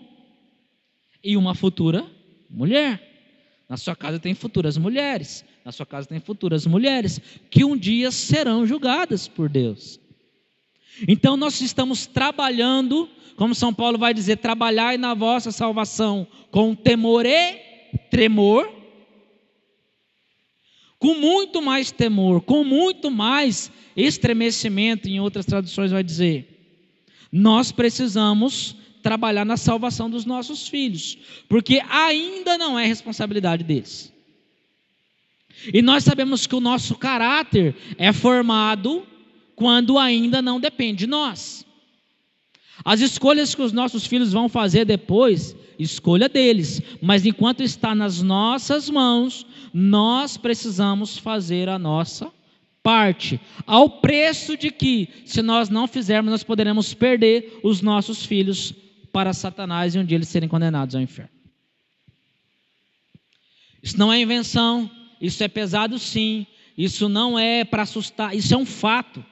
[SPEAKER 1] e uma futura mulher. Na sua casa tem futuras mulheres, na sua casa tem futuras mulheres, que um dia serão julgadas por Deus. Então nós estamos trabalhando, como São Paulo vai dizer, trabalhai na vossa salvação com temor e tremor, com muito mais temor, com muito mais estremecimento, em outras traduções vai dizer. Nós precisamos trabalhar na salvação dos nossos filhos, porque ainda não é responsabilidade deles. E nós sabemos que o nosso caráter é formado quando ainda não depende de nós. As escolhas que os nossos filhos vão fazer depois, escolha deles, mas enquanto está nas nossas mãos, nós precisamos fazer a nossa parte, ao preço de que, se nós não fizermos, nós poderemos perder os nossos filhos para Satanás e um dia eles serem condenados ao inferno. Isso não é invenção, isso é pesado sim, isso não é para assustar, isso é um fato.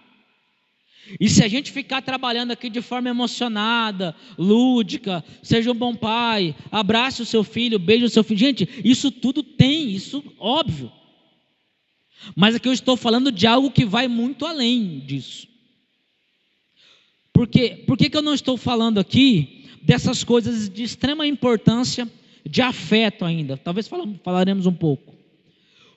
[SPEAKER 1] E se a gente ficar trabalhando aqui de forma emocionada, lúdica, seja um bom pai, abrace o seu filho, beije o seu filho, gente, isso tudo tem, isso óbvio. Mas aqui eu estou falando de algo que vai muito além disso. Por que eu não estou falando aqui dessas coisas de extrema importância, de afeto ainda? Talvez falaremos um pouco.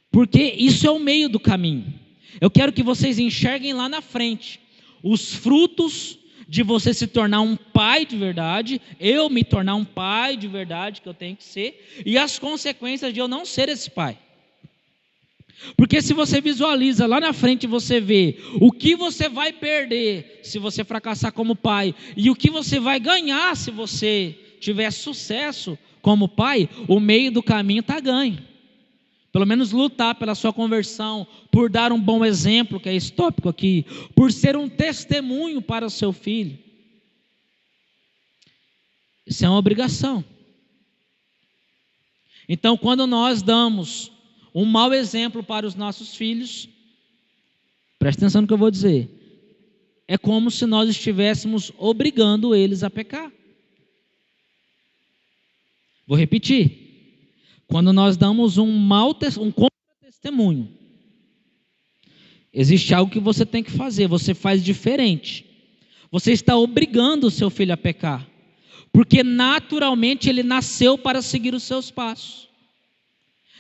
[SPEAKER 1] Porque isso é o meio do caminho. Eu quero que vocês enxerguem lá na frente os frutos de você se tornar um pai de verdade, eu me tornar um pai de verdade, que eu tenho que ser, e as consequências de eu não ser esse pai. Porque se você visualiza lá na frente, você vê o que você vai perder se você fracassar como pai, e o que você vai ganhar se você tiver sucesso como pai, o meio do caminho está ganho. Pelo menos lutar pela sua conversão, por dar um bom exemplo, que é esse tópico aqui, por ser um testemunho para o seu filho. Isso é uma obrigação. Então, quando nós damos um mau exemplo para os nossos filhos, preste atenção no que eu vou dizer, é como se nós estivéssemos obrigando eles a pecar. Vou repetir. Quando nós damos um contra-testemunho, existe algo que você tem que fazer, você faz diferente. Você está obrigando o seu filho a pecar, porque naturalmente ele nasceu para seguir os seus passos.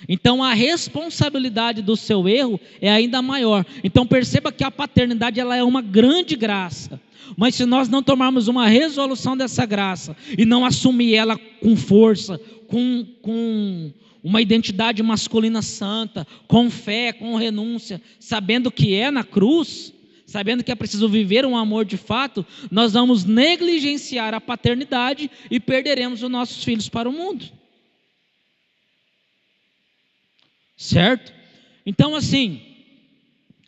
[SPEAKER 1] Então a responsabilidade do seu erro é ainda maior. Então perceba que a paternidade ela é uma grande graça. Mas se nós não tomarmos uma resolução dessa graça e não assumir ela com força, com uma identidade masculina santa, com fé, com renúncia, sabendo que é na cruz, sabendo que é preciso viver um amor de fato, nós vamos negligenciar a paternidade e perderemos os nossos filhos para o mundo. Certo? Então assim,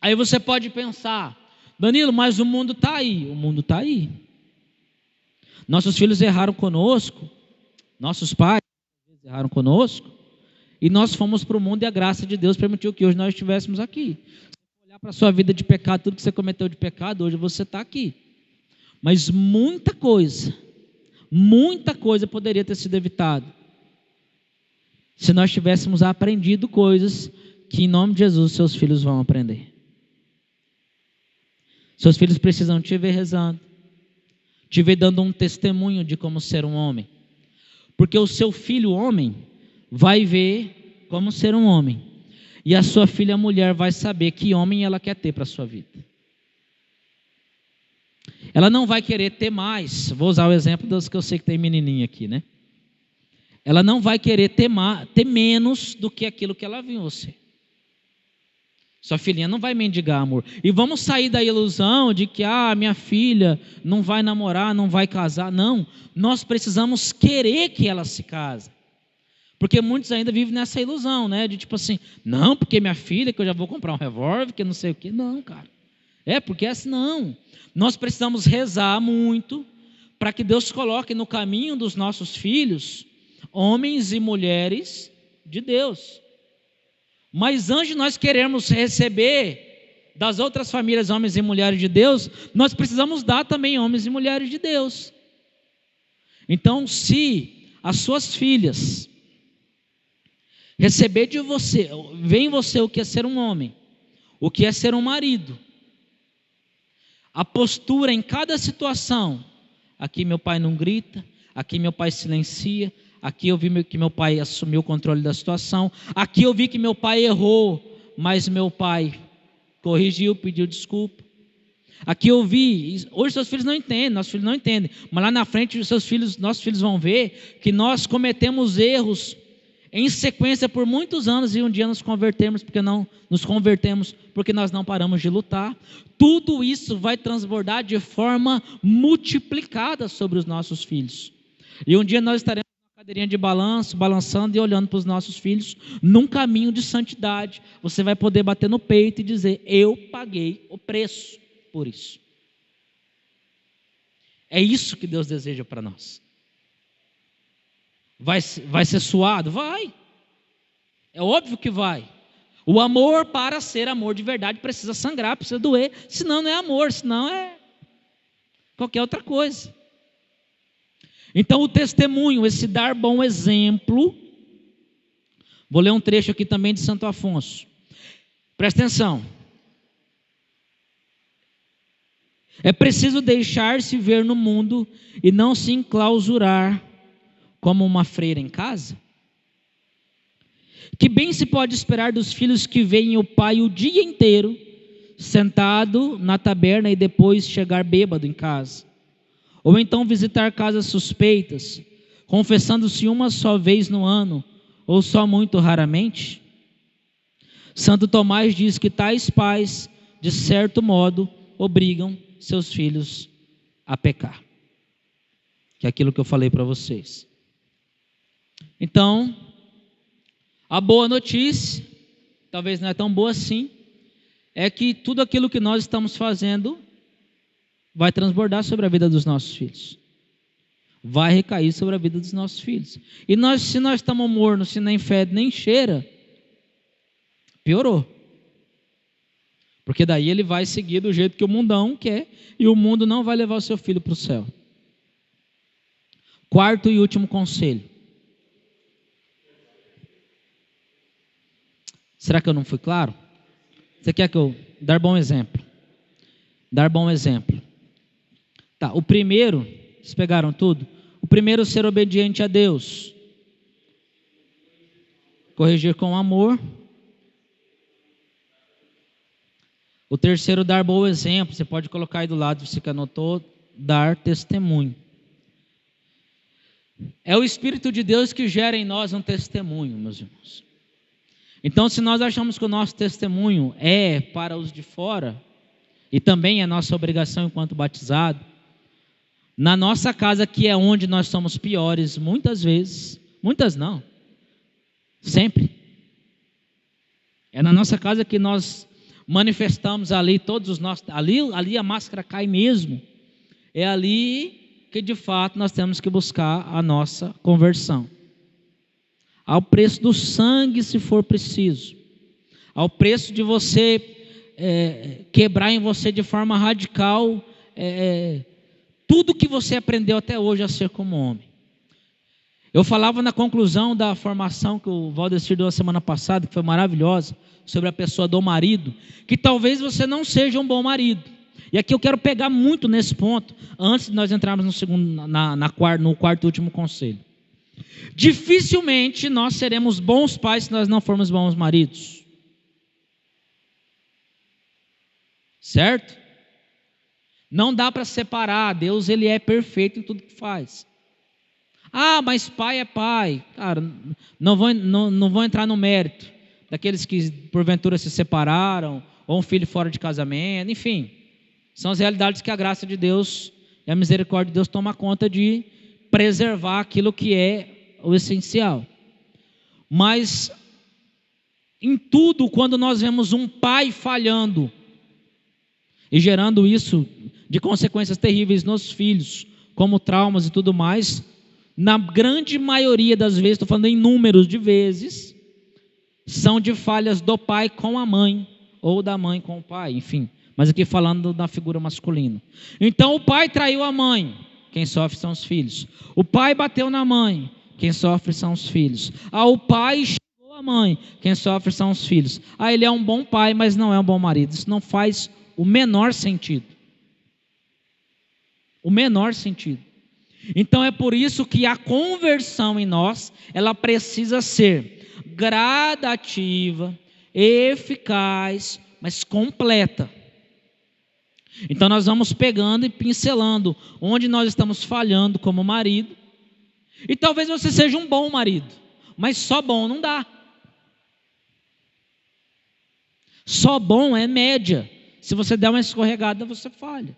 [SPEAKER 1] aí você pode pensar, Danilo, mas o mundo está aí. O mundo está aí. Nossos filhos erraram conosco, nossos pais erraram conosco, e nós fomos para o mundo e a graça de Deus permitiu que hoje nós estivéssemos aqui. Se você olhar para a sua vida de pecado, tudo que você cometeu de pecado, hoje você está aqui. Mas muita coisa poderia ter sido evitada se nós tivéssemos aprendido coisas que em nome de Jesus seus filhos vão aprender. Seus filhos precisam te ver rezando, te ver dando um testemunho de como ser um homem. Porque o seu filho homem vai ver como ser um homem, e a sua filha mulher vai saber que homem ela quer ter para a sua vida. Ela não vai querer ter mais, vou usar o exemplo dos que eu sei que tem menininha aqui, né? Ela não vai querer ter menos do que aquilo que ela viu em você. Sua filhinha não vai mendigar amor. E vamos sair da ilusão de que minha filha não vai namorar, não vai casar. Não, nós precisamos querer que ela se case. Porque muitos ainda vivem nessa ilusão, né? De tipo assim, não, porque minha filha, que eu já vou comprar um revólver, que não sei o quê. Não, cara. Porque assim não. Nós precisamos rezar muito para que Deus coloque no caminho dos nossos filhos homens e mulheres de Deus. Mas antes de nós queremos receber das outras famílias homens e mulheres de Deus, nós precisamos dar também homens e mulheres de Deus. Então, se as suas filhas receber de você, ver em você o que é ser um homem, o que é ser um marido, a postura em cada situação, aqui meu pai não grita, aqui meu pai silencia, aqui eu vi que meu pai assumiu o controle da situação, aqui eu vi que meu pai errou, mas meu pai corrigiu, pediu desculpa. Aqui eu vi, hoje seus filhos não entendem, nossos filhos não entendem, mas lá na frente nossos filhos vão ver que nós cometemos erros em sequência por muitos anos e um dia nos convertemos porque nós não paramos de lutar. Tudo isso vai transbordar de forma multiplicada sobre os nossos filhos. E um dia nós estaremos na cadeirinha de balanço, balançando e olhando para os nossos filhos num caminho de santidade. Você vai poder bater no peito e dizer: eu paguei o preço por isso. É isso que Deus deseja para nós. Vai ser suado? Vai. É óbvio que vai. O amor, para ser amor de verdade, precisa sangrar, precisa doer. Senão não é amor, senão é qualquer outra coisa. Então o testemunho, esse dar bom exemplo. Vou ler um trecho aqui também de Santo Afonso. Presta atenção. É preciso deixar-se ver no mundo e não se enclausurar como uma freira em casa? Que bem se pode esperar dos filhos que veem o pai o dia inteiro sentado na taberna e depois chegar bêbado em casa? Ou então visitar casas suspeitas, confessando-se uma só vez no ano, ou só muito raramente? Santo Tomás diz que tais pais, de certo modo, obrigam seus filhos a pecar. Que é aquilo que eu falei para vocês. Então, a boa notícia, talvez não é tão boa assim, é que tudo aquilo que nós estamos fazendo vai transbordar sobre a vida dos nossos filhos. Vai recair sobre a vida dos nossos filhos. E se nós estamos mornos, se nem fede, nem cheira, piorou. Porque daí ele vai seguir do jeito que o mundão quer, e o mundo não vai levar o seu filho para o céu. Quarto e último conselho. Será que eu não fui claro? Você quer que eu dar bom exemplo? Dar bom exemplo. Tá, o primeiro, vocês pegaram tudo? O primeiro, ser obediente a Deus. Corrigir com amor. O terceiro, dar bom exemplo. Você pode colocar aí do lado, você que anotou, dar testemunho. É o Espírito de Deus que gera em nós um testemunho, meus irmãos. Então, se nós achamos que o nosso testemunho é para os de fora, e também é nossa obrigação enquanto batizado, na nossa casa, que é onde nós somos piores, muitas vezes, muitas não, sempre, é na nossa casa que nós manifestamos ali todos os nossos, ali a máscara cai mesmo, é ali que de fato nós temos que buscar a nossa conversão. Ao preço do sangue, se for preciso, ao preço de você quebrar em você de forma radical tudo que você aprendeu até hoje a ser como homem. Eu falava na conclusão da formação que o Valdecir deu a semana passada, que foi maravilhosa, sobre a pessoa do marido, que talvez você não seja um bom marido. E aqui eu quero pegar muito nesse ponto, antes de nós entrarmos no quarto e último conselho. Dificilmente nós seremos bons pais se nós não formos bons maridos. Certo? Não dá para separar. Deus, ele é perfeito em tudo que faz. Ah, mas pai é pai. Cara, não vou entrar no mérito daqueles que porventura se separaram, ou um filho fora de casamento, enfim. São as realidades que a graça de Deus e a misericórdia de Deus toma conta de preservar aquilo que é o essencial. Mas em tudo, quando nós vemos um pai falhando e gerando isso de consequências terríveis nos filhos, como traumas e tudo mais, na grande maioria das vezes, estou falando em números de vezes, são de falhas do pai com a mãe, ou da mãe com o pai, enfim. Mas aqui falando da figura masculina. Então o pai traiu a mãe, quem sofre são os filhos. O pai bateu na mãe, quem sofre são os filhos. O pai xingou a mãe, quem sofre são os filhos. Ele é um bom pai, mas não é um bom marido. Isso não faz o menor sentido. O menor sentido. Então é por isso que a conversão em nós, ela precisa ser gradativa, eficaz, mas completa. Então nós vamos pegando e pincelando onde nós estamos falhando como marido. E talvez você seja um bom marido, mas só bom não dá. Só bom é média. Se você der uma escorregada, você falha.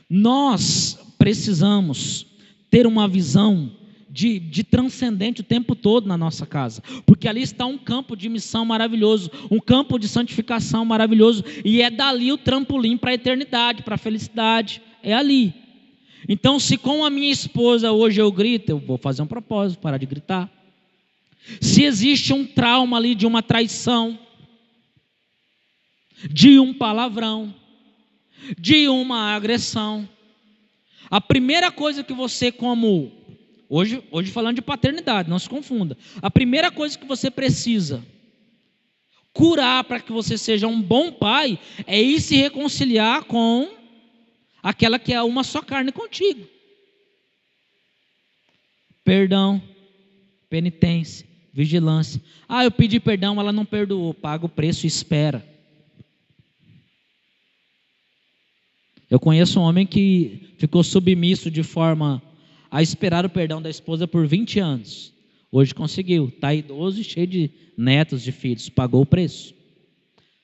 [SPEAKER 1] Nós precisamos ter uma visão de transcendente o tempo todo na nossa casa, porque ali está um campo de missão maravilhoso, um campo de santificação maravilhoso, e é dali o trampolim para a eternidade, para a felicidade, é ali. Então, se com a minha esposa hoje eu grito, eu vou fazer um propósito, parar de gritar. Se existe um trauma ali de uma traição, de um palavrão, de uma agressão, a primeira coisa que você, como hoje falando de paternidade, não se confunda, a primeira coisa que você precisa curar para que você seja um bom pai é ir se reconciliar com aquela que é uma só carne contigo. Perdão, penitência, vigilância. Eu pedi perdão, ela não perdoou, paga o preço e espera. Eu conheço um homem que ficou submisso de forma a esperar o perdão da esposa por 20 anos. Hoje conseguiu, está idoso e cheio de netos, de filhos, pagou o preço.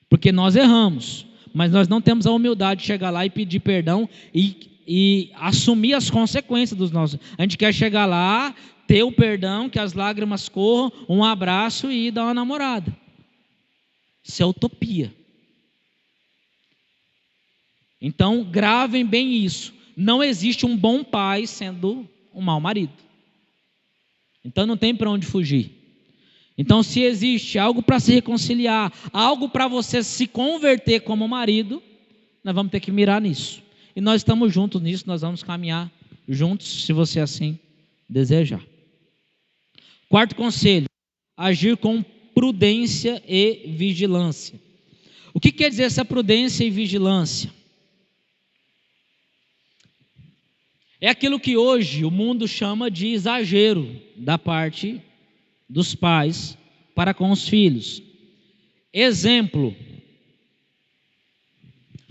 [SPEAKER 1] Porque nós erramos, mas nós não temos a humildade de chegar lá e pedir perdão e assumir as consequências dos nossos. A gente quer chegar lá, ter o perdão, que as lágrimas corram, um abraço e dar uma namorada. Isso é utopia. Então, gravem bem isso. Não existe um bom pai sendo um mau marido. Então, não tem para onde fugir. Então, se existe algo para se reconciliar, algo para você se converter como marido, nós vamos ter que mirar nisso. E nós estamos juntos nisso, nós vamos caminhar juntos, se você assim desejar. Quarto conselho: agir com prudência e vigilância. O que quer dizer essa prudência e vigilância? É aquilo que hoje o mundo chama de exagero da parte dos pais para com os filhos. Exemplo: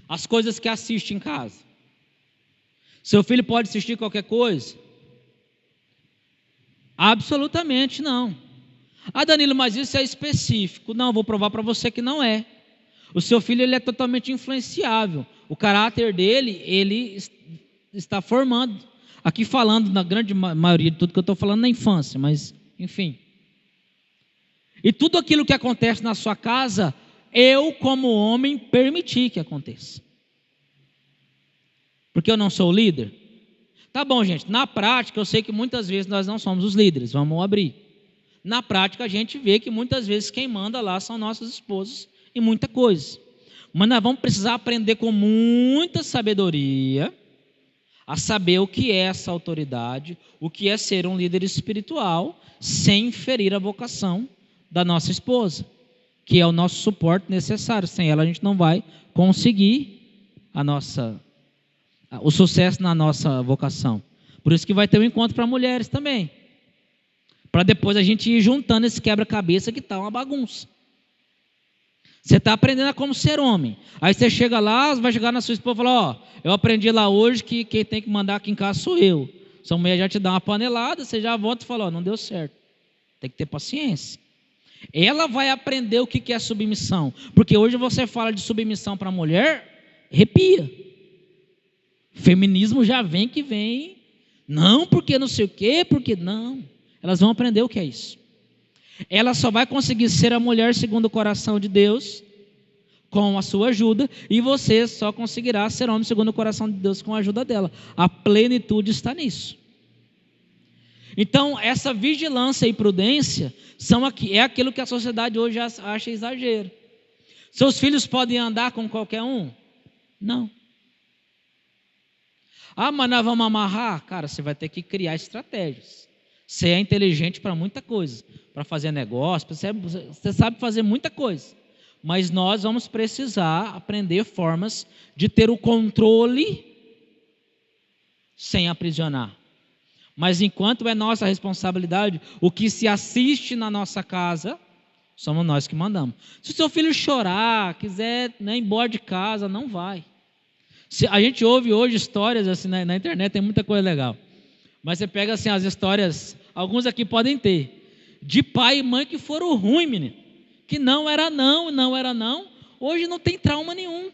[SPEAKER 1] as coisas que assiste em casa. Seu filho pode assistir qualquer coisa? Absolutamente não. Danilo, mas isso é específico. Não, vou provar para você que não é. O seu filho, ele é totalmente influenciável. O caráter dele, ele está formando. Aqui falando na grande maioria de tudo que eu estou falando na infância, mas enfim. E tudo aquilo que acontece na sua casa, eu como homem permiti que aconteça. Porque eu não sou o líder? Tá bom, gente, na prática eu sei que muitas vezes nós não somos os líderes, vamos abrir. Na prática a gente vê que muitas vezes quem manda lá são nossas esposas e muita coisa. Mas nós vamos precisar aprender com muita sabedoria a saber o que é essa autoridade, o que é ser um líder espiritual, sem ferir a vocação da nossa esposa, que é o nosso suporte necessário. Sem ela a gente não vai conseguir o sucesso na nossa vocação. Por isso que vai ter um encontro para mulheres também. Para depois a gente ir juntando esse quebra-cabeça que está uma bagunça. Você está aprendendo a como ser homem. Aí você chega lá, vai chegar na sua esposa e falar, ó, eu aprendi lá hoje que quem tem que mandar aqui em casa sou eu. Sua mulher já te dá uma panelada, você já volta e fala, ó, não deu certo. Tem que ter paciência. Ela vai aprender o que é submissão. Porque hoje você fala de submissão para a mulher, arrepia. Feminismo já vem que vem. Não, porque não sei o quê, porque não. Elas vão aprender o que é isso. Ela só vai conseguir ser a mulher segundo o coração de Deus com a sua ajuda, e você só conseguirá ser homem segundo o coração de Deus com a ajuda dela. A plenitude está nisso. Então, essa vigilância e prudência é aquilo que a sociedade hoje acha exagero. Seus filhos podem andar com qualquer um? Não. Ah, mas nós vamos amarrar? Cara, você vai ter que criar estratégias. Você é inteligente para muita coisa, para fazer negócio, você sabe fazer muita coisa. Mas nós vamos precisar aprender formas de ter o controle sem aprisionar. Mas enquanto é nossa responsabilidade, o que se assiste na nossa casa, somos nós que mandamos. Se o seu filho chorar, quiser ir embora de casa, não vai. A gente ouve hoje histórias assim na internet, tem muita coisa legal. Mas você pega assim as histórias, alguns aqui podem ter, de pai e mãe que foram ruins, menino. Que não era não. Hoje não tem trauma nenhum.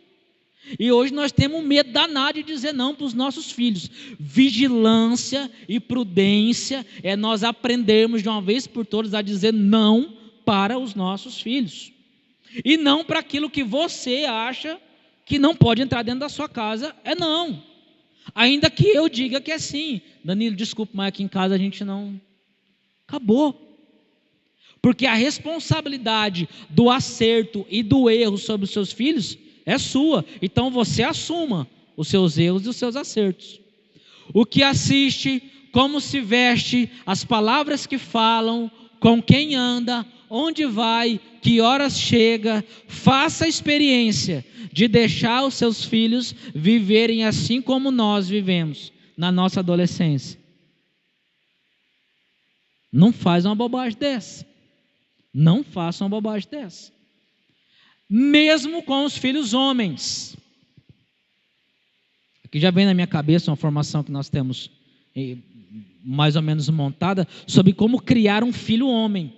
[SPEAKER 1] E hoje nós temos medo danado de dizer não para os nossos filhos. Vigilância e prudência é nós aprendermos de uma vez por todas a dizer não para os nossos filhos. E não para aquilo que você acha que não pode entrar dentro da sua casa, é não. Ainda que eu diga que é sim. Danilo, desculpa, mas aqui em casa a gente não... Acabou. Porque a responsabilidade do acerto e do erro sobre os seus filhos é sua. Então você assuma os seus erros e os seus acertos. O que assiste, como se veste, as palavras que falam, com quem anda, onde vai, que horas chega, faça a experiência de deixar os seus filhos viverem assim como nós vivemos na nossa adolescência. Não faz uma bobagem dessa. Não faça uma bobagem dessa. Mesmo com os filhos homens. Aqui já vem na minha cabeça uma formação que nós temos mais ou menos montada sobre como criar um filho homem.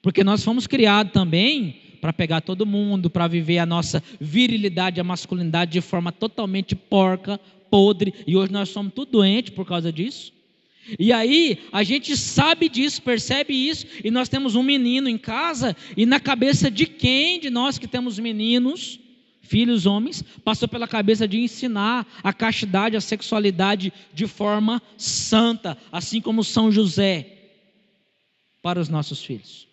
[SPEAKER 1] Porque nós fomos criados também para pegar todo mundo, para viver a nossa virilidade, a masculinidade de forma totalmente porca, podre, e hoje nós somos tudo doentes por causa disso. E aí a gente sabe disso, percebe isso, e nós temos um menino em casa, e na cabeça de quem de nós que temos meninos, filhos homens, passou pela cabeça de ensinar a castidade, a sexualidade de forma santa, assim como São José, para os nossos filhos.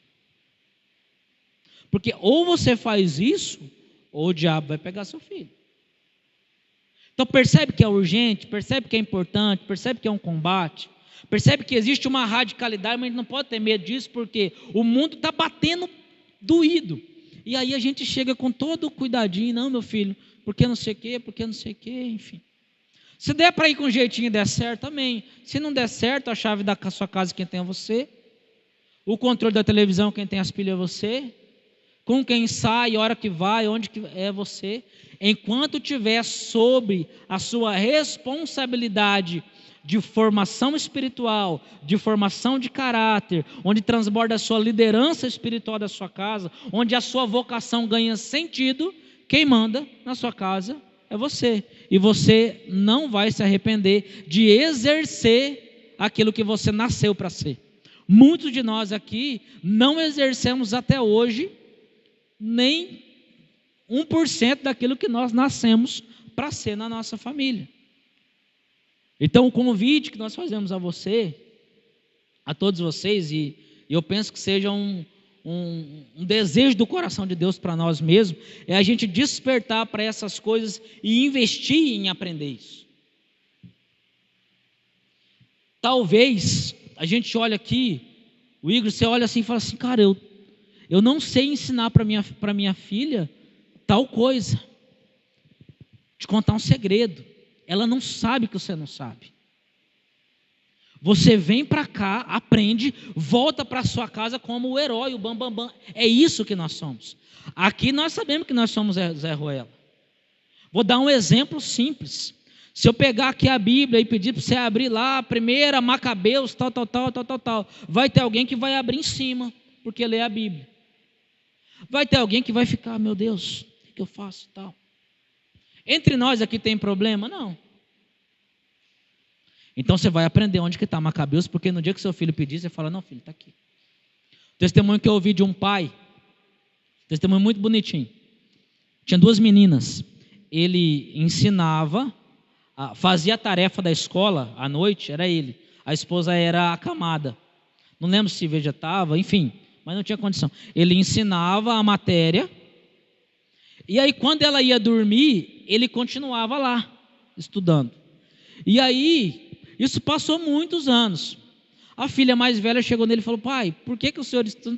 [SPEAKER 1] Porque ou você faz isso, ou o diabo vai pegar seu filho. Então percebe que é urgente, percebe que é importante, percebe que é um combate, percebe que existe uma radicalidade, mas a gente não pode ter medo disso, porque o mundo está batendo doído. E aí a gente chega com todo o cuidadinho, não, meu filho, porque não sei o quê, enfim. Se der para ir com um jeitinho e der certo, amém. Se não der certo, a chave da sua casa quem tem é você, o controle da televisão quem tem as pilhas é você, com quem sai, hora que vai, onde que é você. Enquanto tiver sobre a sua responsabilidade de formação espiritual, de formação de caráter, onde transborda a sua liderança espiritual da sua casa, onde a sua vocação ganha sentido, quem manda na sua casa é você. E você não vai se arrepender de exercer aquilo que você nasceu para ser. Muitos de nós aqui não exercemos até hoje nem 1% daquilo que nós nascemos para ser na nossa família. Então o convite que nós fazemos a você, a todos vocês, e eu penso que seja um desejo do coração de Deus para nós mesmos, é a gente despertar para essas coisas e investir em aprender isso. Talvez a gente olhe aqui, o Igor, você olha assim e fala assim, cara, eu não sei ensinar para minha filha tal coisa. Te contar um segredo. Ela não sabe que você não sabe. Você vem para cá, aprende, volta para sua casa como o herói, o bambambam. Bam, bam. É isso que nós somos. Aqui nós sabemos que nós somos Zé Ruela. Vou dar um exemplo simples. Se eu pegar aqui a Bíblia e pedir para você abrir lá, 1 Macabeus, tal, vai ter alguém que vai abrir em cima, porque lê a Bíblia. Vai ter alguém que vai ficar, meu Deus, o que eu faço tal. Entre nós aqui tem problema? Não. Então você vai aprender onde que está Macabeus, porque no dia que seu filho pedir, você fala, não filho, está aqui. Testemunho que eu ouvi de um pai, testemunho muito bonitinho. Tinha 2 meninas. Ele ensinava, fazia a tarefa da escola à noite, era ele. A esposa era acamada. Não lembro se vegetava, enfim, mas não tinha condição. Ele ensinava a matéria, e aí quando ela ia dormir, ele continuava lá, estudando. E aí, isso passou muitos anos. A filha mais velha chegou nele e falou, pai, por que o senhor